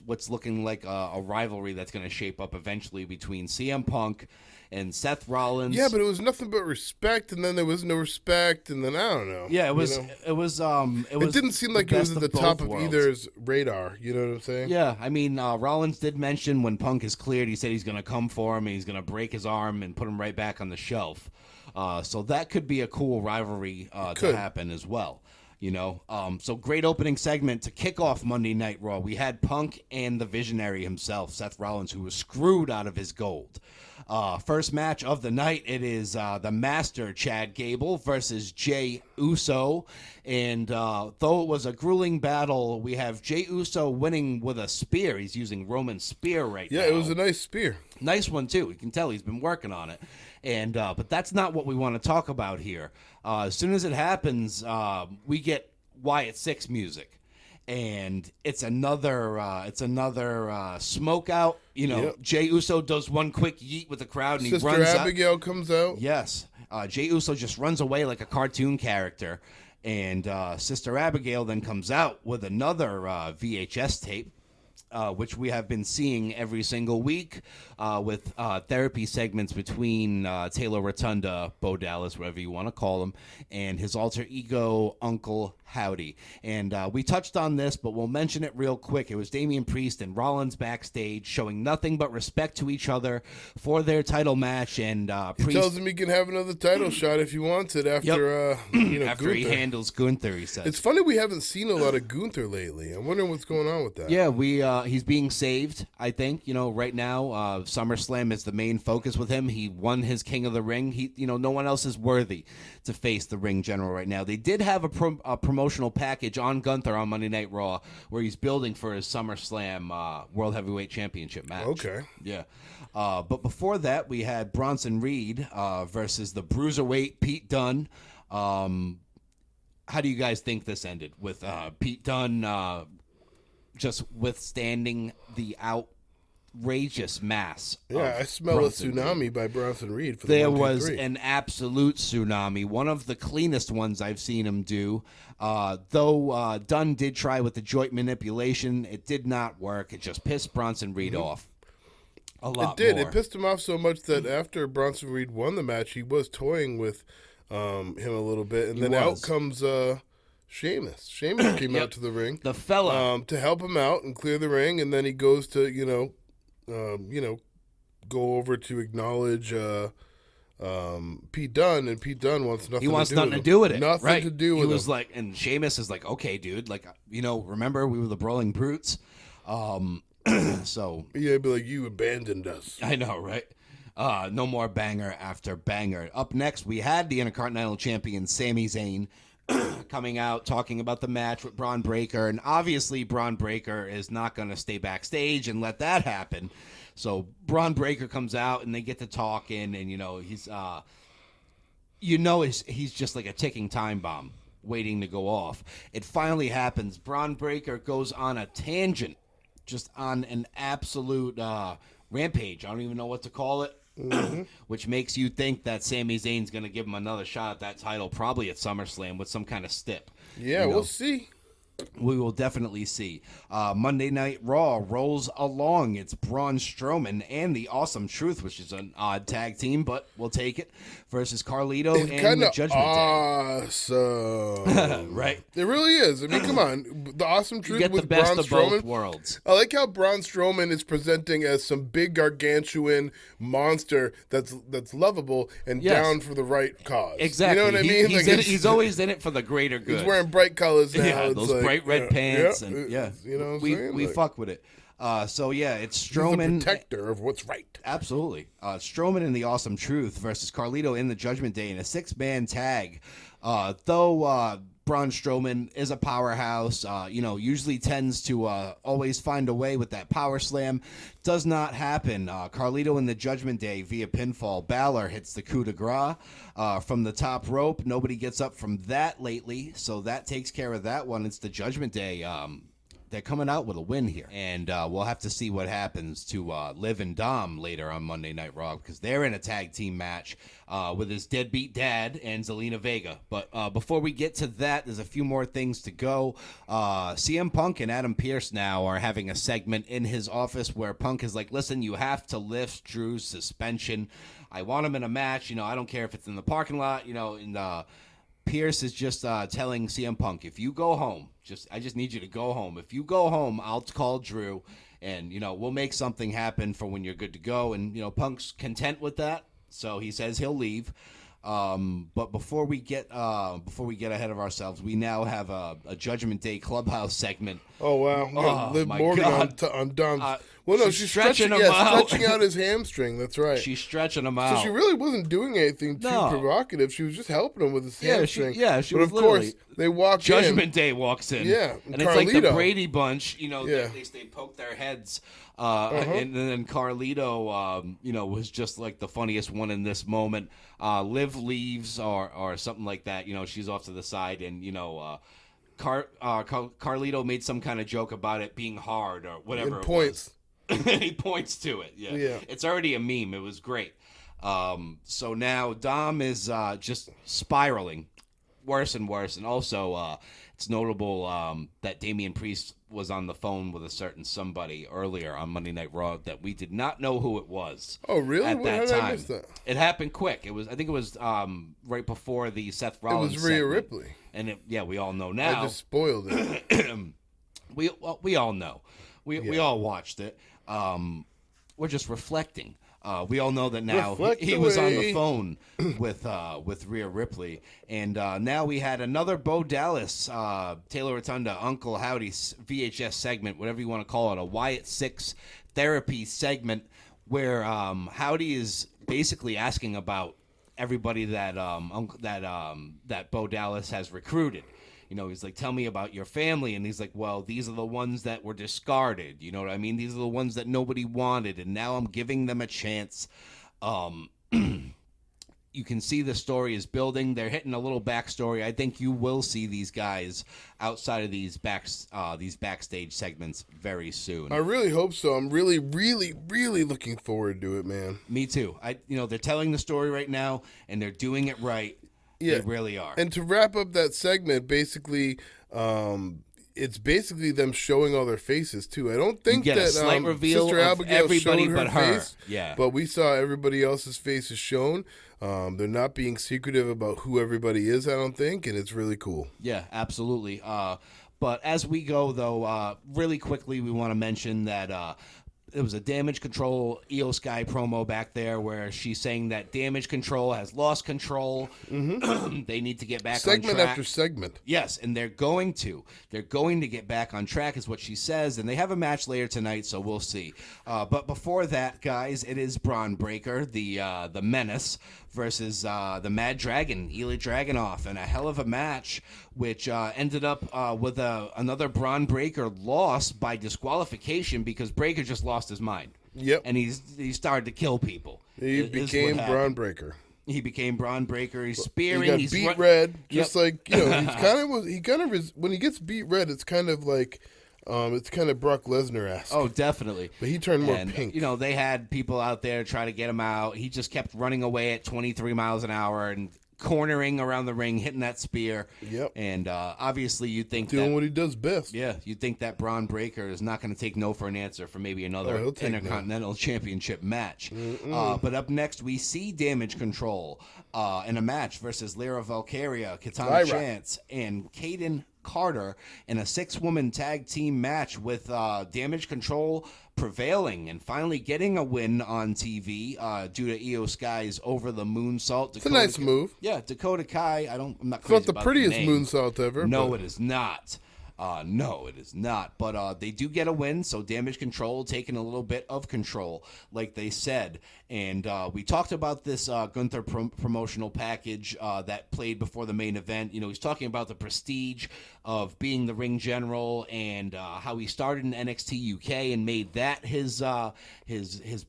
what's looking like a rivalry that's going to shape up eventually between CM Punk and Seth Rollins. Yeah, but it was nothing but respect, and then there was no respect, and then I don't know. Yeah, it was. you know? It was. It didn't seem like it was at the top of either's radar. You know what I'm saying? Yeah, I mean, Rollins did mention when Punk is cleared, he said he's going to come for him and he's going to break his arm and put him right back on the shelf. So that could be a cool rivalry to happen as well. So great opening segment to kick off Monday Night Raw. We had Punk and the Visionary himself, Seth Rollins, who was screwed out of his gold. First match of the night, it is the Master Chad Gable versus Jey Uso. And though it was a grueling battle, we have Jey Uso winning with a spear. He's using Roman spear right now. Yeah, it was a nice spear. Nice one, too. You can tell he's been working on it. And but that's not what we want to talk about here. As soon as it happens, we get Wyatt 6 music. And it's another smoke out. Yep. Jey Uso does one quick yeet with the crowd, and Sister he runs Abigail comes out. Yes. Jey Uso just runs away like a cartoon character. And Sister Abigail then comes out with another VHS tape, which we have been seeing every single week with therapy segments between Taylor Rotunda, Bo Dallas, whatever you want to call him, and his alter ego, Uncle howdy. And we touched on this, but we'll mention it real quick. It was Damian Priest and Rollins backstage showing nothing but respect to each other for their title match. And he Priest tells him he can have another title shot if he wants it after, after he Gunther. handles Gunther, he says. It's funny we haven't seen a lot of Gunther lately. I'm wondering what's going on with that. Yeah, he's being saved, I think. Right now, SummerSlam is the main focus with him. He won his King of the Ring. No one else is worthy to face the ring general right now. They did have a promotional package on Gunther on Monday Night Raw where he's building for his SummerSlam World Heavyweight Championship match. Okay. Yeah. But before that, we had Bronson Reed versus the Bruiserweight Pete Dunne. How do you guys think this ended with Pete Dunne just withstanding the outrageous mass? Yeah, I smell Bronson a tsunami Reed. by Bronson Reed. For the There 1, 2, was 3. an absolute tsunami, one of the cleanest ones I've seen him do. Though Dunn did try with the joint manipulation, it did not work. It just pissed Bronson Reed off a lot. It did. More. It pissed him off so much that after Bronson Reed won the match, he was toying with him a little bit, and then out comes Sheamus. Sheamus came out to the ring, the fella, to help him out and clear the ring, and then he goes to go over to acknowledge Pete Dunne, and Pete Dunne wants nothing. He wants to do nothing with to do with it. Nothing right. to do with He was him. like, and Sheamus is like, okay, dude, like, remember we were the Brawling Brutes. So Yeah, be like, you abandoned us. I know, right? No more banger after banger. Up next, we had the Intercontinental Champion Sami Zayn coming out talking about the match with Braun Breaker, and obviously Braun Breaker is not going to stay backstage and let that happen. So Braun Breaker comes out and they get to talking, and he's just like a ticking time bomb waiting to go off. It finally happens. Braun Breaker goes on a tangent, just on an absolute rampage. I don't even know what to call it. Which makes you think that Sami Zayn's going to give him another shot at that title, probably at SummerSlam with some kind of stip. Yeah, we'll see. We will definitely see. Monday Night Raw rolls along. It's Braun Strowman and the Awesome Truth, which is an odd tag team, but we'll take it, versus Carlito It's and kind the of Judgment awesome. Right. It really is. I mean, come on. The Awesome Day. Truth You get with the best Braun of Strowman. both worlds. I like how Braun Strowman is presenting as some big gargantuan monster that's lovable and Yes. down for the right cause. Exactly. You know what I mean? He's always in it for the greater good. He's wearing bright colors now. Yeah, It's those like, bright red pants, and you know what I'm saying? we Like, fuck with it. So yeah, it's he's the Strowman. protector of what's right. Absolutely. Strowman and the Awesome Truth versus Carlito in the Judgment Day in a 6-man tag. Though Braun Strowman is a powerhouse, usually tends to always find a way with that power slam. Does not happen. Carlito in the Judgment Day via pinfall. Balor hits the coup de grace from the top rope. Nobody gets up from that lately, so that takes care of that one. It's the Judgment Day. They're coming out with a win here, and we'll have to see what happens to Liv and Dom later on Monday Night Raw, because they're in a tag team match with his deadbeat dad and Zelina Vega. But before we get to that, there's a few more things to go. CM Punk and Adam Pearce now are having a segment in his office where Punk is like, listen, you have to lift Drew's suspension. I want him in a match. I don't care if it's in the parking lot, and Pierce is just telling CM Punk, if you go home, I just need you to go home. If you go home, I'll call Drew, and we'll make something happen for when you're good to go. And Punk's content with that, so he says he'll leave. But before we get ahead of ourselves, we now have a Judgment Day Clubhouse segment. Oh wow! Oh, Liv my Morgan God. on Dom's. She's stretching him out. Stretching out his hamstring. That's right. She's stretching him So out. she really wasn't doing anything too No. provocative. She was just helping him with his Yeah, hamstring. she but was of literally- course they walk Judgment in. Day walks in. Yeah, and it's like the Carlito. Brady Bunch, Yeah. they poke their heads. And then Carlito, was just like the funniest one in this moment. Liv leaves or something like that. She's off to the side, and Carlito made some kind of joke about it being hard or whatever. And it points. was. He points to it. Yeah. Yeah. It's already a meme. It was great. So now Dom is just spiraling worse and worse, and also It's notable that Damian Priest was on the phone with a certain somebody earlier on Monday Night Raw that we did not know who it was. Oh, really? At that How did I time, miss that? it happened quick. I think it was right before the Seth Rollins. It was Rhea segment. Ripley. And we all know now. I just spoiled it. We all know. We all watched it. We're just reflecting. We all know that now Reflect he was on the away. phone with Rhea Ripley, and now we had another Bo Dallas, Taylor Rotunda, Uncle Howdy's VHS segment, whatever you want to call it, a Wyatt Six therapy segment where Howdy is basically asking about everybody that that Bo Dallas has recruited. You know, he's like, tell me about your family. And he's like, well, these are the ones that were discarded. You know what I mean? These are the ones that nobody wanted. And now I'm giving them a chance. You can see the story is building. They're hitting a little backstory. I think you will see these guys outside of these backstage segments very soon. I really hope so. I'm really, really, really looking forward to it, man. Me too. They're telling the story right now, and they're doing it right. Yeah. They really are. And to wrap up that segment, basically, it's basically them showing all their faces too. I don't think You get a that slight reveal Sister of Abigail everybody showed but her. face, Yeah. but we saw everybody else's faces shown. They're not being secretive about who everybody is, I don't think, and it's really cool. Yeah, absolutely. But as we go, though, really quickly, we want to mention that there was a Damage Control Io Sky promo back there where she's saying that Damage Control has lost control. They need to get back on Segment track. after segment. Yes, and they're going to. They're going to get back on track is what she says, and they have a match later tonight, so we'll see. But before that, guys, it is Braun Breaker, the Menace, versus the Mad Dragon, Ilya Dragunov, and a hell of a match, which ended up with another Braun Breaker loss by disqualification because Breaker just lost his mind. Yep. And he started to kill people. He is what became happened. Braun Breaker. He became Braun Breaker. He's spearing. He got he's beat run- red, just Yep. like when he gets beat red, it's kind of like it's kind of Brock Lesnar-esque. Oh, definitely. But he turned more And, pink. they had people out there try to get him out. He just kept running away at 23 miles an hour and cornering around the ring, hitting that spear. Yep. And obviously you'd think Doing that, what he does best. yeah, you'd think that Braun Breaker is not going to take no for an answer for maybe another he'll take no. Intercontinental Championship match. But up next, we see Damage Control in a match versus Lyra Valkyria, Katana Lyra. Chance, and Kaden Carter in a 6-woman tag team match with Damage Control prevailing and finally getting a win on TV due to Io Sky's over the moonsault. It's a nice move. Yeah, Dakota Kai. I'm not It's crazy not the about prettiest name. moonsault ever. No, but it is not. No, it is not. But they do get a win, so Damage Control taking a little bit of control, like they said. And we talked about this Gunther promotional package that played before the main event. You know, he's talking about the prestige of being the ring general and how he started in NXT UK and made that his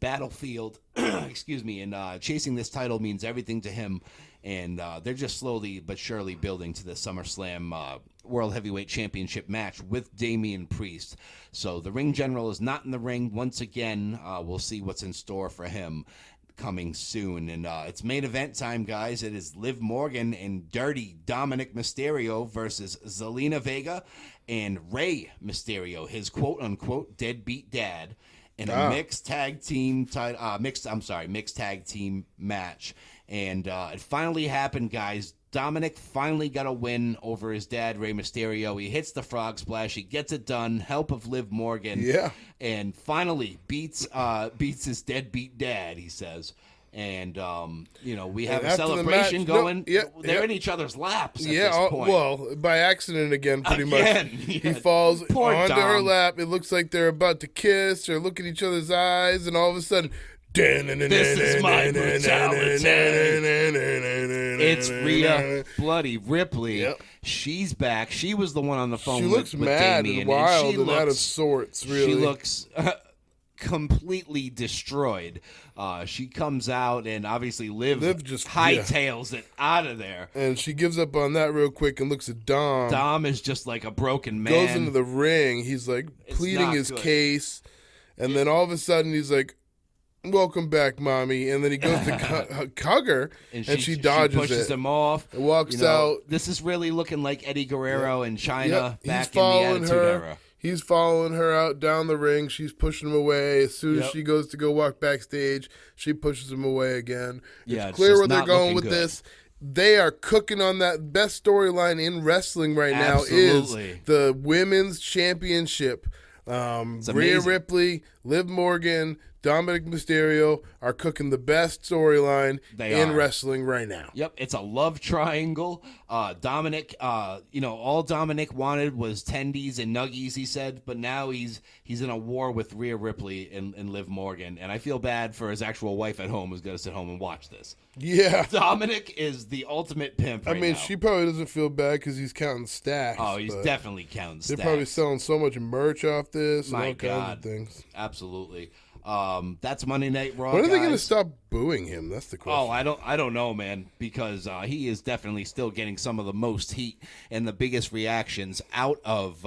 battlefield. Excuse me. And chasing this title means everything to him. And they're just slowly but surely building to the SummerSlam World Heavyweight Championship match with Damian Priest. So the ring general is not in the ring once again. We'll see what's in store for him coming soon. And it's main event time, guys. It is Liv Morgan and Dirty Dominic Mysterio versus Zelina Vega and Rey Mysterio, his quote-unquote deadbeat dad, in a mixed tag team match. And it finally happened, guys. Dominic finally got a win over his dad, Rey Mysterio. He hits the frog splash. He gets it done. Help of Liv Morgan. Yeah. And finally beats his deadbeat dad, he says. And, we have And a after the celebration match- going. They're yeah. in each other's laps at yeah, this point. well, by accident again, pretty Again, much. yeah. He falls Poor onto her Dom. lap. It looks like they're about to kiss or look at each other's eyes, and all of a sudden, This is my brutality. It's Rhea Bloody Ripley. Yep. She's back. She was the one on the phone She looks with mad Damian, and wild she and out of looks- sorts, really. She looks completely destroyed. She comes out and obviously Liv just hightails it out of there. And she gives up on that real quick and looks at Dom. Dom is just like a broken man. Goes into the ring. He's like It's pleading not his good. case. And then all of a sudden he's like, welcome back, mommy. And then he goes to hug her, and she dodges she pushes it. him off. Walks out. This is really looking like Eddie Guerrero and China back He's in the following Attitude her. Era. He's following her out down the ring. She's pushing him away. As soon as she goes to go walk backstage, she pushes him away again. Yeah, it's clear just where they're not going looking with good. this. They are cooking on that best storyline in wrestling right now Absolutely. is the women's championship. Rhea amazing. Ripley, Liv Morgan, Dominic Mysterio are cooking the best storyline in wrestling right now. Yep, it's a love triangle. Dominic, all Dominic wanted was tendies and nuggies, he said, but now he's in a war with Rhea Ripley and Liv Morgan, and I feel bad for his actual wife at home who's going to sit home and watch this. Yeah. Dominic is the ultimate pimp right now. She probably doesn't feel bad because he's counting stacks. Oh, he's but definitely counting stacks. They're probably selling so much merch off this and My all kinds God. of things. Absolutely. That's Monday Night Raw. When are they going to guys. stop booing him? That's the question. Oh, I don't know, man, because he is definitely still getting some of the most heat and the biggest reactions out of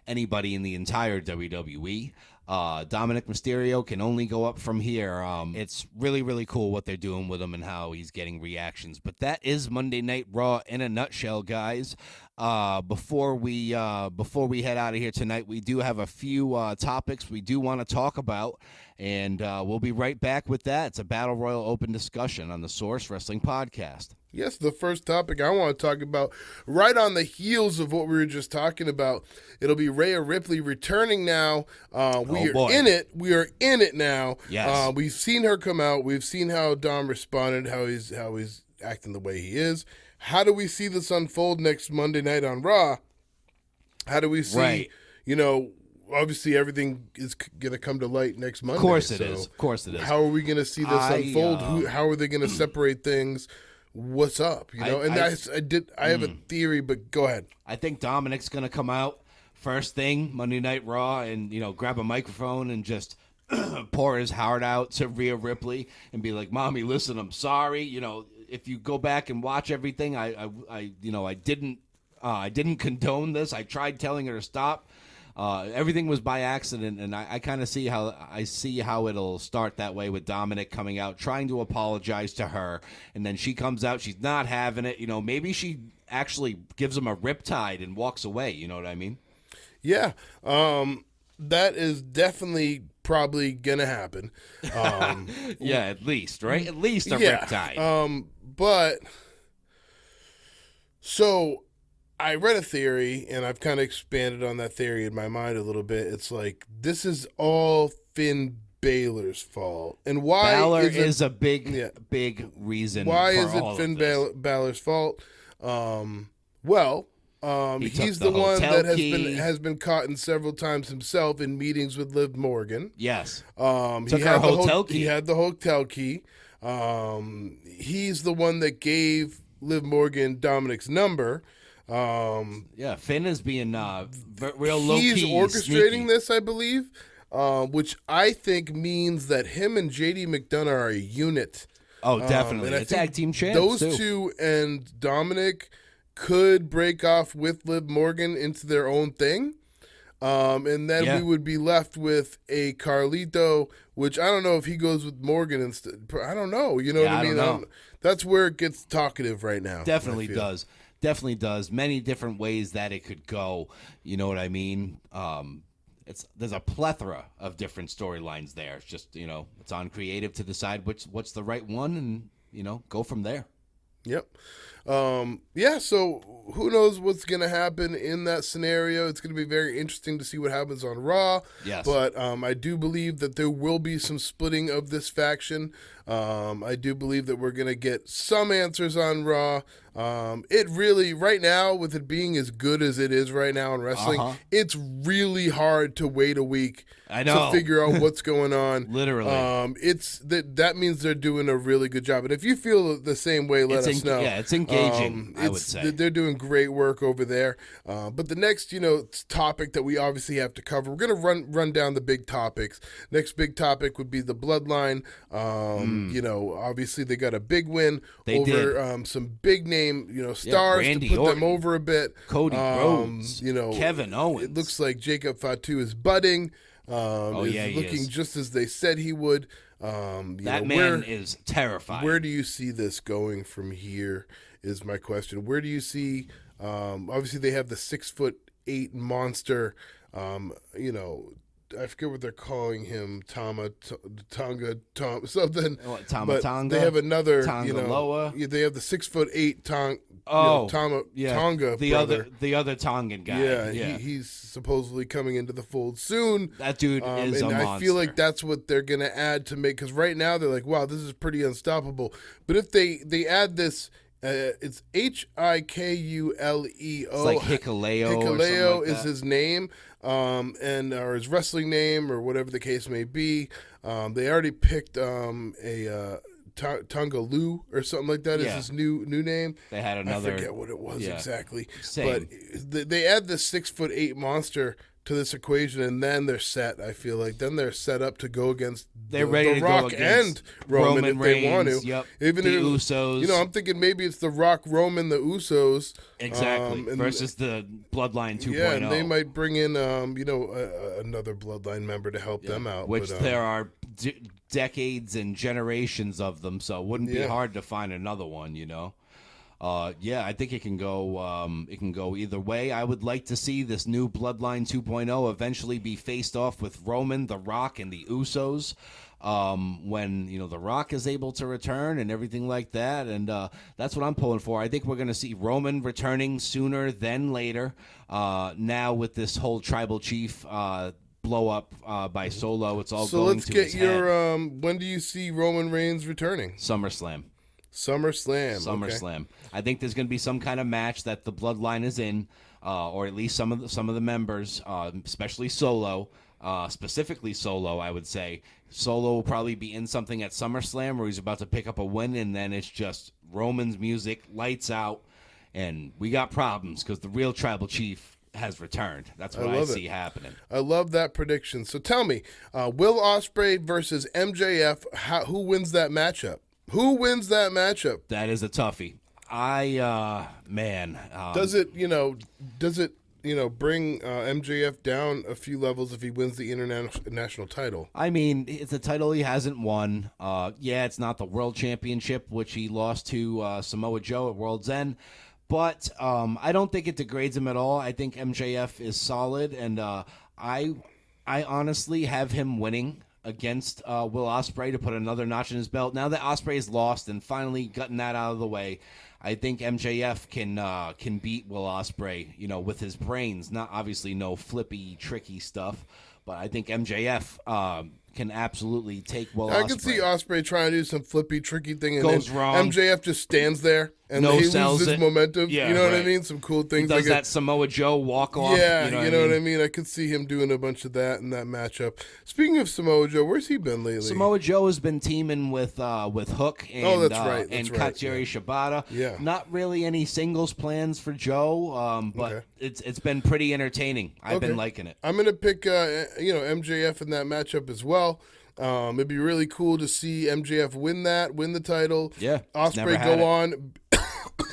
anybody in the entire WWE. Dominic Mysterio can only go up from here. It's really, really cool what they're doing with him and how he's getting reactions. But that is Monday Night Raw in a nutshell, guys. Before we head out of here tonight, we do have a few topics we do want to talk about, and we'll be right back with that. It's a Battle Royal open discussion on the Source Wrestling Podcast. Yes, the first topic I want to talk about, right on the heels of what we were just talking about, it'll be Rhea Ripley returning now. We are in it. We are in it now. Yes. We've seen her come out. We've seen how Dom responded, how he's acting the way he is. How do we see this unfold next Monday night on Raw? How do we see, obviously everything is going to come to light next Monday. Of course it is. Of course it is. How are we going to see this unfold? How are they going to separate things? What's up? I have a theory, but go ahead. I think Dominic's going to come out first thing Monday Night Raw and, grab a microphone and just pour his heart out to Rhea Ripley and be like, "Mommy, listen, I'm sorry. If you go back and watch everything, I didn't condone this. I tried telling her to stop. Everything was by accident, and I kind of see how it'll start that way with Dominic coming out, trying to apologize to her, and then she comes out, she's not having it. Maybe she actually gives him a riptide and walks away. You know what I mean? Yeah, that is definitely probably gonna happen. Yeah, at least, right? At least a riptide. But so I read a theory, and I've kind of expanded on that theory in my mind a little bit. It's like, this is all Finn Balor's fault. And why Balor is a big reason. Why for is it all Finn of this. Balor's fault? He's the the one hotel that key. has been caught in several times himself in meetings with Liv Morgan. Yes. Took her hotel key. He had the hotel key. He's the one that gave Liv Morgan Dominic's number. Finn is being real low key. He's orchestrating sneaky. this, I believe, which I think means that him and JD McDonough are a unit. Oh, definitely. And I A think tag team champs, those too. two and Dominic could break off with Liv Morgan into their own thing. And then we would be left with a Carlito, which I don't know if he goes with Morgan instead. I don't know. You know what I mean? don't know. That's where it gets talkative right now. Definitely I feel. does. Definitely does. Many different ways that it could go. You know what I mean? There's a plethora of different storylines there. It's just, it's on creative to decide what's the right one and, go from there. Yep. So who knows what's going to happen in that scenario. It's going to be very interesting to see what happens on Raw. Yes. But I do believe that there will be some splitting of this faction. I do believe that we're going to get some answers on Raw. It really, right now, with it being as good as it is right now in wrestling, it's really hard to wait a week to figure out what's going on. Literally. It's that means they're doing a really good job. And if you feel the same way, let us know. Yeah, it's engaging, I would say. They're doing great work over there. But the next, topic that we obviously have to cover, we're going to run down the big topics. Next big topic would be the Bloodline. Obviously they got a big win over some big name, stars Randy to put Orton, them over a bit. Cody Rhodes, Kevin Owens. It looks like Jacob Fatu is budding. He looking is. just as they said he would. That man is terrifying. Where do you see this going from here is my question. Where do you see, obviously they have the 6'8" monster, I forget what they're calling him, Tonga, something. Tama but Tonga? they have another, Tongaloa? they have the 6'8" Tonga the brother. other Tongan guy. Yeah, he's supposedly coming into the fold soon. That dude is and a I monster. feel like that's what they're going to add to make, because right now they're like, wow, this is pretty unstoppable. But if they add this, it's Hikuleo. It's like Hikuleo or something Hikuleo like is that. his name, or his wrestling name, or whatever the case may be. They already picked a Tongaloo or something like that is his new name. They had another. I forget what it was exactly. Same. But they add this 6'8" monster to this equation, and then they're set. I feel like then they're set up to go against They're ready to Rock go against and Roman if Reigns, they want to. Yep. Even the if, Usos. I'm thinking maybe it's the Rock, Roman, the Usos. Exactly. and versus the Bloodline 2.0. Yeah, and they might bring in another Bloodline member to help them out. Which but, there are decades and generations of them, so it wouldn't be hard to find another one, I think it can go either way. I would like to see this new Bloodline 2.0 eventually be faced off with Roman, The Rock, and the Usos. When The Rock is able to return and everything like that, and that's what I'm pulling for. I think we're going to see Roman returning sooner than later. Now with this whole tribal chief blow up by Solo, it's all so going let's to get his your head. when do you see Roman Reigns returning? SummerSlam. SummerSlam. Okay. I think there's going to be some kind of match that the Bloodline is in, or at least some of the members, especially Solo, specifically Solo. I would say Solo will probably be in something at SummerSlam where he's about to pick up a win, and then it's just Roman's music, lights out, and we got problems because the real tribal chief has returned. That's what I see happening. I love that prediction. So tell me, Will Ospreay versus MJF. Who wins that matchup? Who wins that matchup? That is a toughie. Does it bring MJF down a few levels if he wins the international title? I mean, it's a title he hasn't won. It's not the world championship, which he lost to Samoa Joe at World's End. But I don't think it degrades him at all. I think MJF is solid, and I honestly have him winning against Will Ospreay to put another notch in his belt. Now that Ospreay's lost and finally gotten that out of the way, I think MJF can beat Will Ospreay, with his brains. Not obviously no flippy, tricky stuff, but I think MJF can absolutely take Will Ospreay. I can see Ospreay trying to do some flippy, tricky thing, and Goes then wrong. MJF just stands there and No he sells loses his it. momentum. Yeah, you know what I right. mean? Some cool things. He does like that Samoa Joe walk off. Yeah, you know what I mean? I could see him doing a bunch of that in that matchup. Speaking of Samoa Joe, where's he been lately? Samoa Joe has been teaming with Hook and that's right. and That's right. Katsuyori Shibata. Yeah. Not really any singles plans for Joe, but Okay. it's been pretty entertaining. I've been liking it. I'm gonna pick MJF in that matchup as well. It'd be really cool to see MJF win the title. Yeah, it's never Ospreay had go it. on.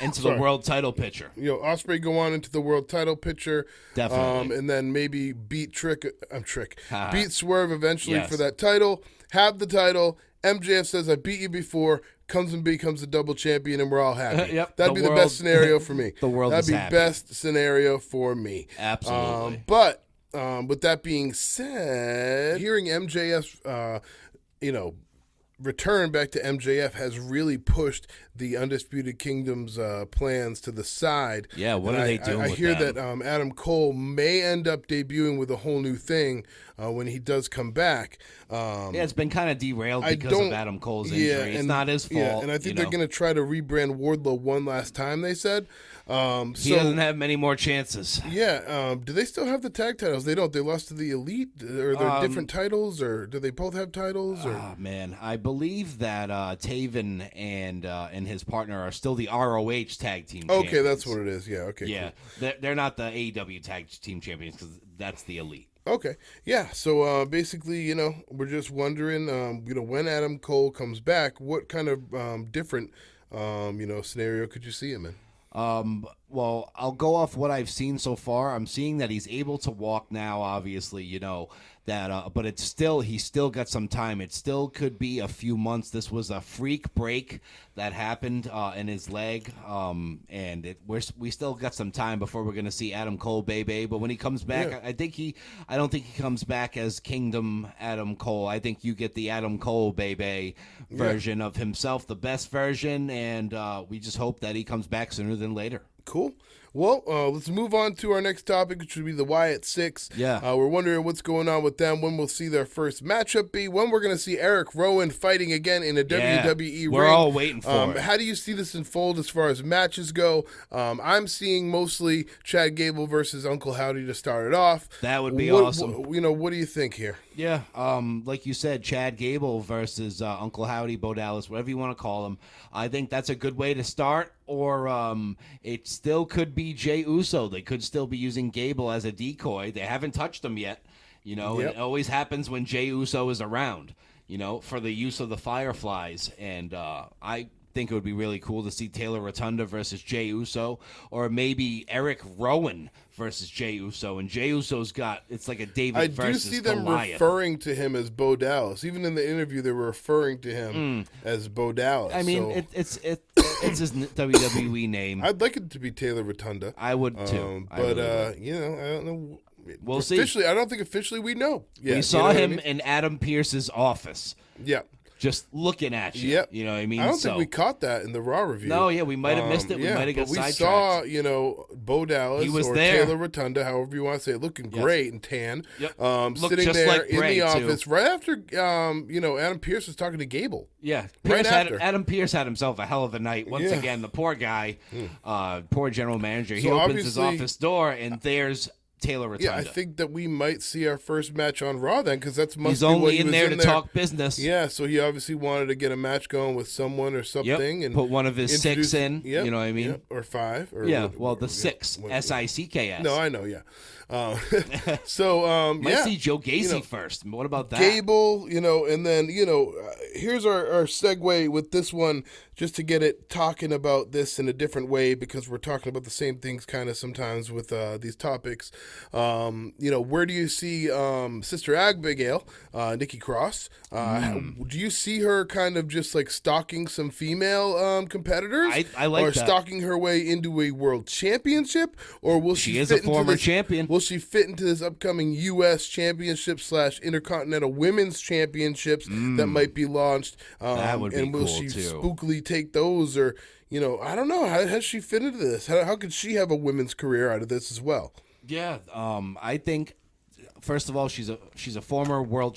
Into the world title picture. Ospreay go on into the world title picture. Definitely. And then maybe beat beat Swerve eventually Yes. for that title. Have the title. MJF says, "I beat you before." Comes and becomes a double champion, and we're all happy. Yep, That'd the be the world- best scenario for me. the world That'd is be happy. best scenario for me. Absolutely. But with that being said, hearing MJF, return back to MJF has really pushed the Undisputed Kingdom's plans to the side. Yeah, what And are they doing I with hear them? that Adam Cole may end up debuting with a whole new thing when he does come back. It's been kind of derailed because of Adam Cole's injury. It's and- not his fault. Yeah, and I think they're going to try to rebrand Wardlow one last time, they said. He doesn't have many more chances. Yeah, do they still have the tag titles? They don't. They lost to the Elite. Are there different titles, or do they both have titles? Or Man, I believe that Taven and his partner are still the ROH tag team champions. okay, that's what it is. Yeah, okay. Yeah, they're not the AEW tag team champions because that's the Elite. Cool. Okay, yeah. So basically, we're just wondering, when Adam Cole comes back, what kind of different, scenario could you see him in? Well, I'll go off what I've seen so far. I'm seeing that he's able to walk now, obviously, that, but he still got some time. It still could be a few months. This was a freak break that happened in his leg, and we still got some time before we're going to see Adam Cole, baby. But when he comes back, I don't think he comes back as Kingdom Adam Cole. I think you get the Adam Cole, baby version of himself, the best version, and we just hope that he comes back sooner than later. Cool. Well, let's move on to our next topic, which would be the Wyatt Six. Yeah. We're wondering what's going on with them, when we'll see their first matchup be, when we're going to see Eric Rowan fighting again in a WWE ring. We're all waiting for it. How do you see this unfold as far as matches go? I'm seeing mostly Chad Gable versus Uncle Howdy to start it off. That would be awesome. What do you think here? Yeah, like you said, Chad Gable versus Uncle Howdy, Bo Dallas, whatever you want to call him. I think that's a good way to start. Or it still could be Jey Uso. They could still be using Gable as a decoy. They haven't touched him yet. It always happens when Jey Uso is around, for the use of the Fireflies. And I think it would be really cool to see Taylor Rotunda versus Jey Uso, or maybe Eric Rowan versus Jey Uso. And Jey Uso's it's like a David versus I do see them Goliath. referring to him as Bo Dallas. Even in the interview, they were referring to him as Bo Dallas. I mean, it's his WWE name. I'd like it to be Taylor Rotunda. I would too. But I don't know. We'll officially, see. I don't think officially we know. Yeah, we saw him in Adam Pearce's office. Yeah. Just looking at you. Yep. You know what I mean? I don't think we caught that in the Raw review. No, yeah, we might have missed it. We might have got sidetracked. We saw, Bo Dallas he was or there. Taylor Rotunda, however you want to say it, looking great and tan. Yep. Sitting just there like in Bray, the office too. right after, Adam Pearce was talking to Gable. Yeah. Right after. Adam Pearce had himself a hell of a night. Once again, the poor guy, poor general manager, he So opens his obviously- office door, and there's Taylor Rotunda. Yeah, I think that we might see our first match on Raw then, because that's He's only in there to talk business. Yeah, so he obviously wanted to get a match going with someone or something, and put one of his six in. Yep, You know what I mean? yep, or five. Or the six, SICKS. No, I know. Yeah. So Might see Joe Gacy first. What about that? Gable, and then here's our segue with this one, just to get it talking about this in a different way, because we're talking about the same things kind of sometimes with these topics. Where do you see Sister Abigail, Nikki Cross? Do you see her kind of just like stalking some female competitors? I like or that. stalking her way into a world championship, or will She she is fit a former into this, champion. Will she fit into this upcoming U.S. Championship / Intercontinental Women's Championships that might be launched? That would be and will cool, she too. spookily take those, or I don't know. How does she fit into this? How could she have a women's career out of this as well? Yeah, I think first of all, she's a former world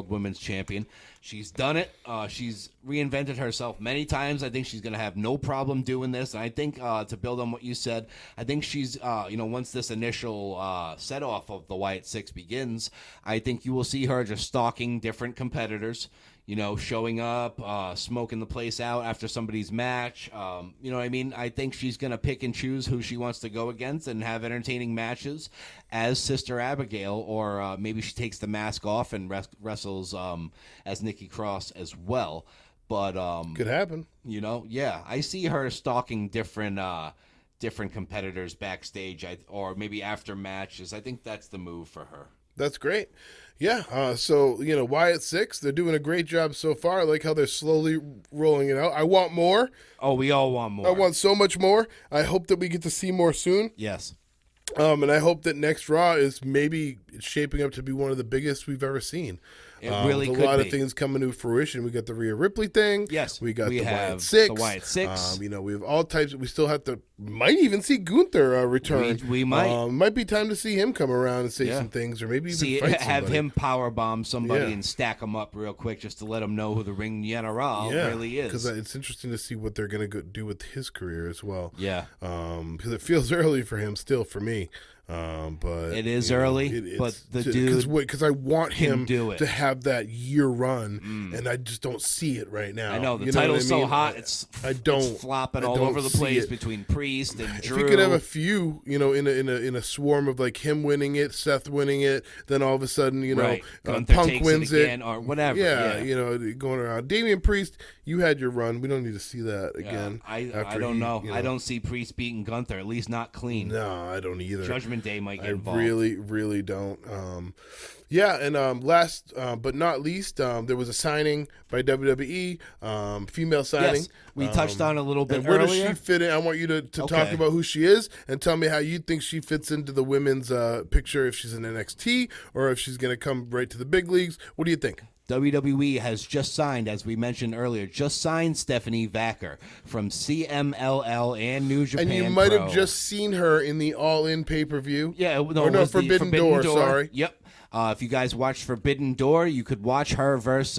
women's champion. She's done it. She's reinvented herself many times. I think she's going to have no problem doing this. And I think to build on what you said, I think she's once this initial set off of the Wyatt Six begins, I think you will see her just stalking different competitors. Showing up, smoking the place out after somebody's match. You know what I mean? I think she's going to pick and choose who she wants to go against and have entertaining matches as Sister Abigail, or maybe she takes the mask off and wrestles as Nikki Cross as well. But Could happen. I see her stalking different competitors backstage, or maybe after matches. I think that's the move for her. That's great. Yeah, so, Wyatt Six, they're doing a great job so far. I like how they're slowly rolling it out. I want more. Oh, we all want more. I want so much more. I hope that we get to see more soon. Yes. And I hope that next Raw is maybe shaping up to be one of the biggest we've ever seen. It really with could a lot be. of things coming to fruition. We got the Rhea Ripley thing. Yes, we got we the have Wyatt Six. the Wyatt Six. We have all types. We still have to. Might even see Gunther return. We might. Might be time to see him come around and say some things, or maybe even fight have somebody. him powerbomb somebody and stack them up real quick, just to let him know who the ring general really is. Because it's interesting to see what they're going to do with his career as well. Yeah. Because it feels early for him still, for me. But It is early, but the dude because I want can him do it. to have that year run, and I just don't see it right now. I know the You title's what I so mean? hot. It's flopping all don't over the see place it. between Priest and If Drew. you could have a few, in a swarm of like him winning it, Seth winning it, then all of a sudden, Right. Gunther Punk takes wins it again or whatever. Yeah, going around. Damian Priest, you had your run. We don't need to see that Yeah, again. I after don't he, know. I don't see Priest beating Gunther, at least not clean. No, I don't either. Judgment Day might get I involved. really don't. Last but not least, there was a signing by WWE, female signing. Yes, we touched on a little bit and where earlier. does she fit in? I want you to talk Okay. about who she is and tell me how you think she fits into the women's picture, if she's in NXT or if she's going to come right to the big leagues. What do you think? WWE has just signed, as we mentioned earlier, Stephanie Vacker from CMLL and New Japan And you might Pro. have just seen her in the All In pay-per-view. Yeah, no, or it no, was the Forbidden Door, sorry. Yep. If you guys watched Forbidden Door, you could watch her versus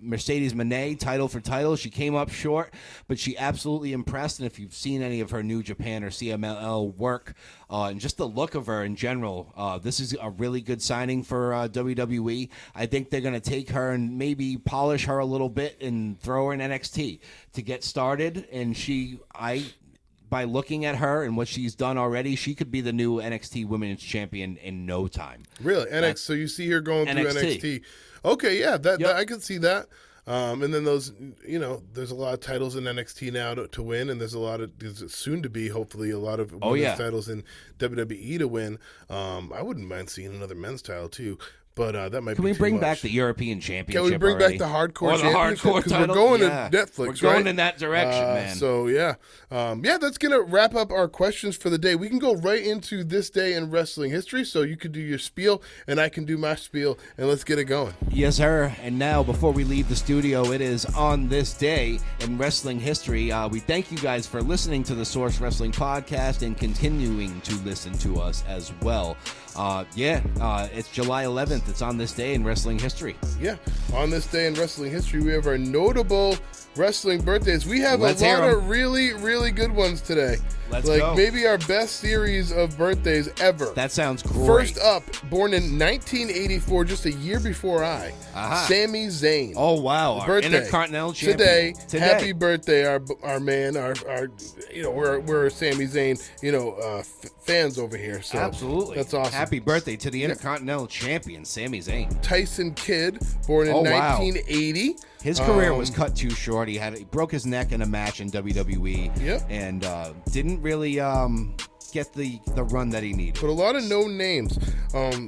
Mercedes Moné, title for title. She came up short, but she absolutely impressed. And if you've seen any of her New Japan or CMLL work, and just the look of her in general, this is a really good signing for WWE. I think they're going to take her and maybe polish her a little bit and throw her in NXT to get started. And by looking at her and what she's done already, she could be the new NXT Women's Champion in no time. Really? So you see her going through NXT. NXT. Okay, yeah, that Yep. I can see that. And then those, there's a lot of titles in NXT now to win, and there's soon to be, hopefully, a lot of women's titles in WWE to win. I wouldn't mind seeing another men's title too. But that might Can be we too bring much. back the European Championship? Can we bring already? back the hardcore Or the championship? hardcore 'Cause title? we're going Yeah. to Netflix, We're right? going in that direction, man. So that's gonna wrap up our questions for the day. We can go right into this day in wrestling history. So you can do your spiel, and I can do my spiel, and let's get it going. Yes, sir. And now, before we leave the studio, it is on this day in wrestling history. We thank you guys for listening to the Source Wrestling Podcast and continuing to listen to us as well. It's July 11th. It's on this day in wrestling history. Yeah, on this day in wrestling history, we have our notable wrestling birthdays. We have Let's a hear lot 'em. of really, really good ones today. Let's go. Maybe our best series of birthdays ever. That sounds great. First up, born in 1984, just a year before Sami Zayn. Oh, wow. Our Birthday. Intercontinental Champion. Today. Happy birthday, our man, our we're Sami Zayn, fans over here. So Absolutely. that's awesome. Happy birthday to the Intercontinental Champion, Sami Zayn. Tyson Kidd, born in 1980. His career was cut too short. He broke his neck in a match in WWE. Yep. And didn't really get the run that he needed. But a lot of known names.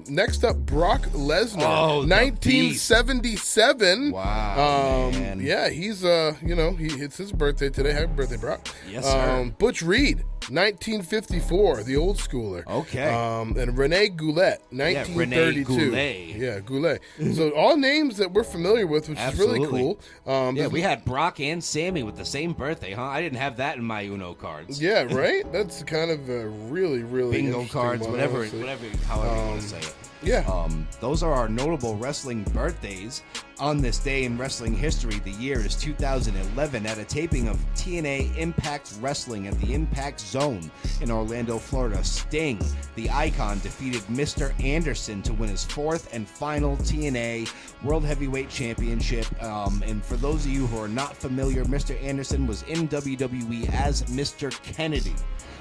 Next up, Brock Lesnar, Oh, the 1977. Wow, man. Yeah, he's it's his birthday today. Happy birthday, Brock. Yes, sir. Butch Reed, 1954, the old schooler. Okay. And Rene Goulet, 1932. Goulet. Yeah, Goulet. So all names that we're familiar with, which is really Absolutely. cool. Yeah, we had Brock and Sammy with the same birthday, huh? I didn't have that in my Uno cards. Yeah, right? That's kind of a really, really Bingo interesting cards, one, whatever, honestly. however you want to say it. Yeah. Those are our notable wrestling birthdays. On this day in wrestling history, the year is 2011. At a taping of TNA Impact Wrestling at the Impact Zone in Orlando, Florida, Sting, the Icon, defeated Mr. Anderson to win his fourth and final TNA World Heavyweight Championship. And for those of you who are not familiar, Mr. Anderson was in WWE as Mr. Kennedy.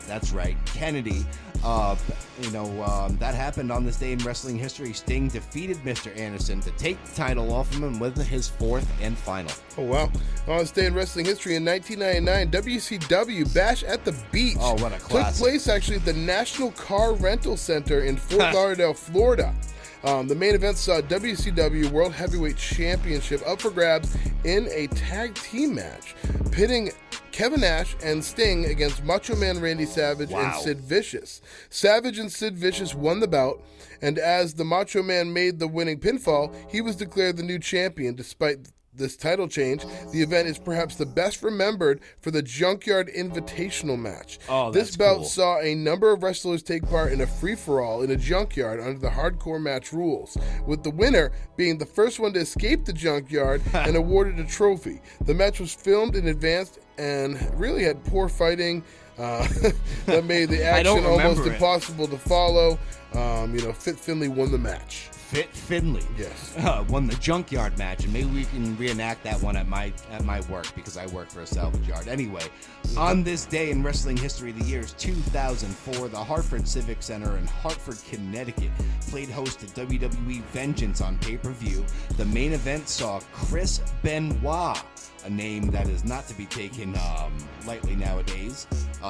That's right, Kennedy. That happened on this day in wrestling history. Sting defeated Mr. Anderson to take the title off of him with his fourth and final. Oh, wow. On this day in wrestling history, in 1999, WCW Bash at the Beach Oh, what a took classic. place actually at the National Car Rental Center in Fort Lauderdale, Florida. The main event saw WCW World Heavyweight Championship up for grabs in a tag team match, pitting Kevin Nash and Sting against Macho Man Randy Savage and Sid Vicious. Savage and Sid Vicious won the bout, and as the Macho Man made the winning pinfall, he was declared the new champion. Despite this title change, the event is perhaps the best remembered for the Junkyard Invitational match. Oh, this that's bout cool. saw a number of wrestlers take part in a free-for-all in a junkyard under the hardcore match rules, with the winner being the first one to escape the junkyard and awarded a trophy. The match was filmed in advance and really had poor fighting, that made the I don't action almost remember it. impossible to follow. Fit Finlay won the match. Fit Finley Yes. won the junkyard match, and maybe we can reenact that one at my work, because I work for a salvage yard. Anyway, on this day in wrestling history, the year is 2004. The Hartford Civic Center in Hartford, Connecticut, played host to WWE Vengeance on pay-per-view. The main event saw Chris Benoit, a name that is not to be taken lightly nowadays,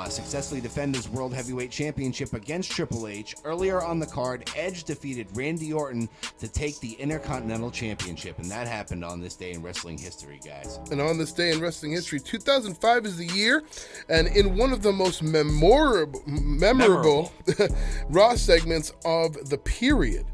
successfully defend his World Heavyweight Championship against Triple H. Earlier on the card, Edge defeated Randy Orton to take the Intercontinental Championship, and that happened on this day in wrestling history, guys. And on this day in wrestling history, 2005 is the year, and in one of the most memorable Raw segments of the period,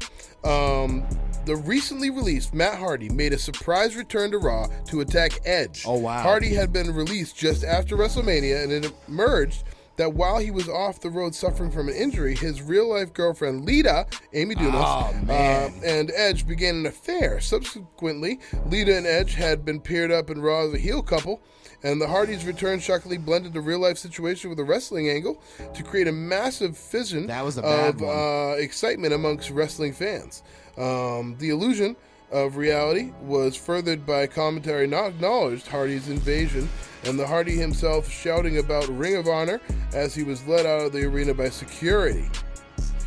the recently released Matt Hardy made a surprise return to Raw to attack Edge. Oh, wow. Hardy had been released just after WrestleMania, and it emerged that while he was off the road suffering from an injury, his real-life girlfriend, Lita, Amy Dumas, and Edge began an affair. Subsequently, Lita and Edge had been paired up in Raw as a heel couple, and the Hardys' return shockingly blended the real-life situation with a wrestling angle to create a massive fission That was a bad one. Excitement amongst wrestling fans. The illusion of reality was furthered by commentary not acknowledged Hardy's invasion, and the Hardy himself shouting about Ring of Honor as he was led out of the arena by security.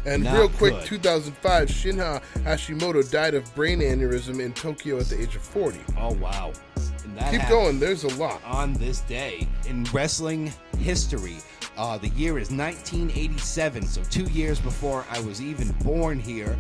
And Not real quick, good. 2005, Shinha Hashimoto died of brain aneurysm in Tokyo at the age of 40. Oh, wow. And that Keep happened going, there's a lot. on this day in wrestling history. The year is 1987, so 2 years before I was even born here.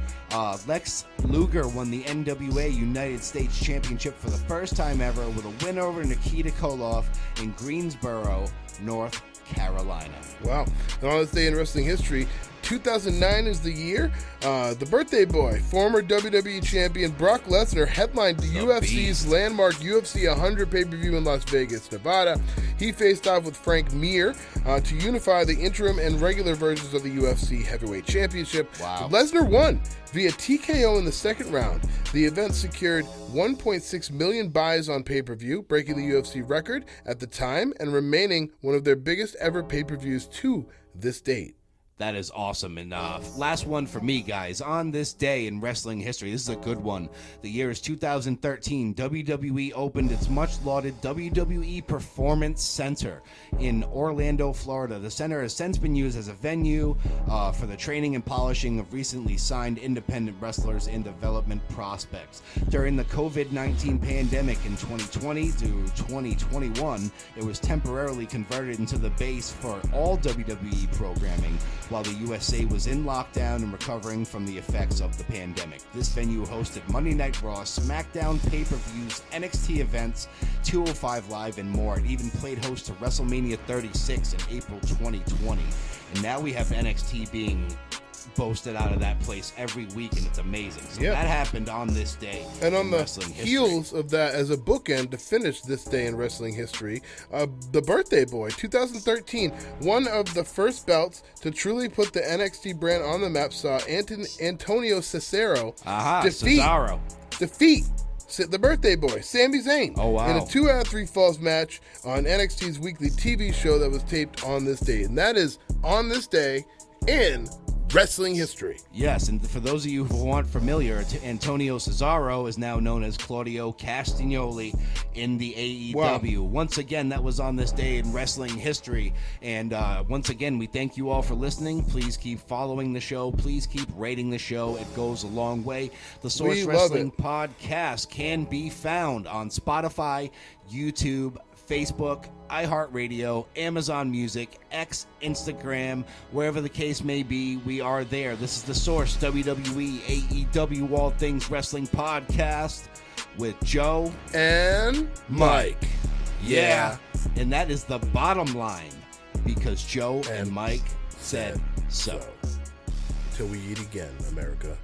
Lex Luger won the NWA United States Championship for the first time ever with a win over Nikita Koloff in Greensboro, North Carolina. Wow. And on this day in wrestling history, 2009 is the year. The birthday boy, former WWE champion Brock Lesnar, headlined the UFC's Beast. landmark UFC 100 pay-per-view in Las Vegas, Nevada. He faced off with Frank Mir to unify the interim and regular versions of the UFC Heavyweight Championship. Wow. Lesnar won via TKO in the second round. The event secured 1.6 million buys on pay-per-view, breaking the UFC record at the time and remaining one of their biggest ever pay-per-views to this date. That is awesome. And last one for me, guys. On this day in wrestling history, this is a good one. The year is 2013. WWE opened its much-lauded WWE Performance Center in Orlando, Florida. The center has since been used as a venue for the training and polishing of recently signed independent wrestlers and development prospects. During the COVID-19 pandemic in 2020 to 2021, it was temporarily converted into the base for all WWE programming, while the USA was in lockdown and recovering from the effects of the pandemic. This venue hosted Monday Night Raw, SmackDown pay-per-views, NXT events, 205 Live, and more. It even played host to WrestleMania 36 in April 2020. And now we have NXT being boasted out of that place every week, and it's amazing. So Yeah. that happened on this day And on in the wrestling history. heels of that, as a bookend to finish this day in wrestling history, the birthday boy, 2013, one of the first belts to truly put the NXT brand on the map, saw Antonio Cesaro defeat the birthday boy, Sami Zayn, Oh, wow. in a 2 out of 3 falls match on NXT's weekly TV show that was taped on this day. And that is on this day in wrestling history. Yes, and for those of you who aren't familiar, Antonio Cesaro is now known as Claudio Castagnoli in the AEW. Wow. Once again, that was on this day in wrestling history. And once again, we thank you all for listening. Please keep following the show. Please keep rating the show. It goes a long way. The Source We love Wrestling it. Podcast can be found on Spotify, YouTube, Facebook, iHeartRadio, Amazon Music, X, Instagram, wherever the case may be, we are there. This is The Source, WWE, AEW, All Things Wrestling Podcast with Joe And Mike. Yeah. And that is the bottom line, because Joe and Mike said so. Until we eat again, America.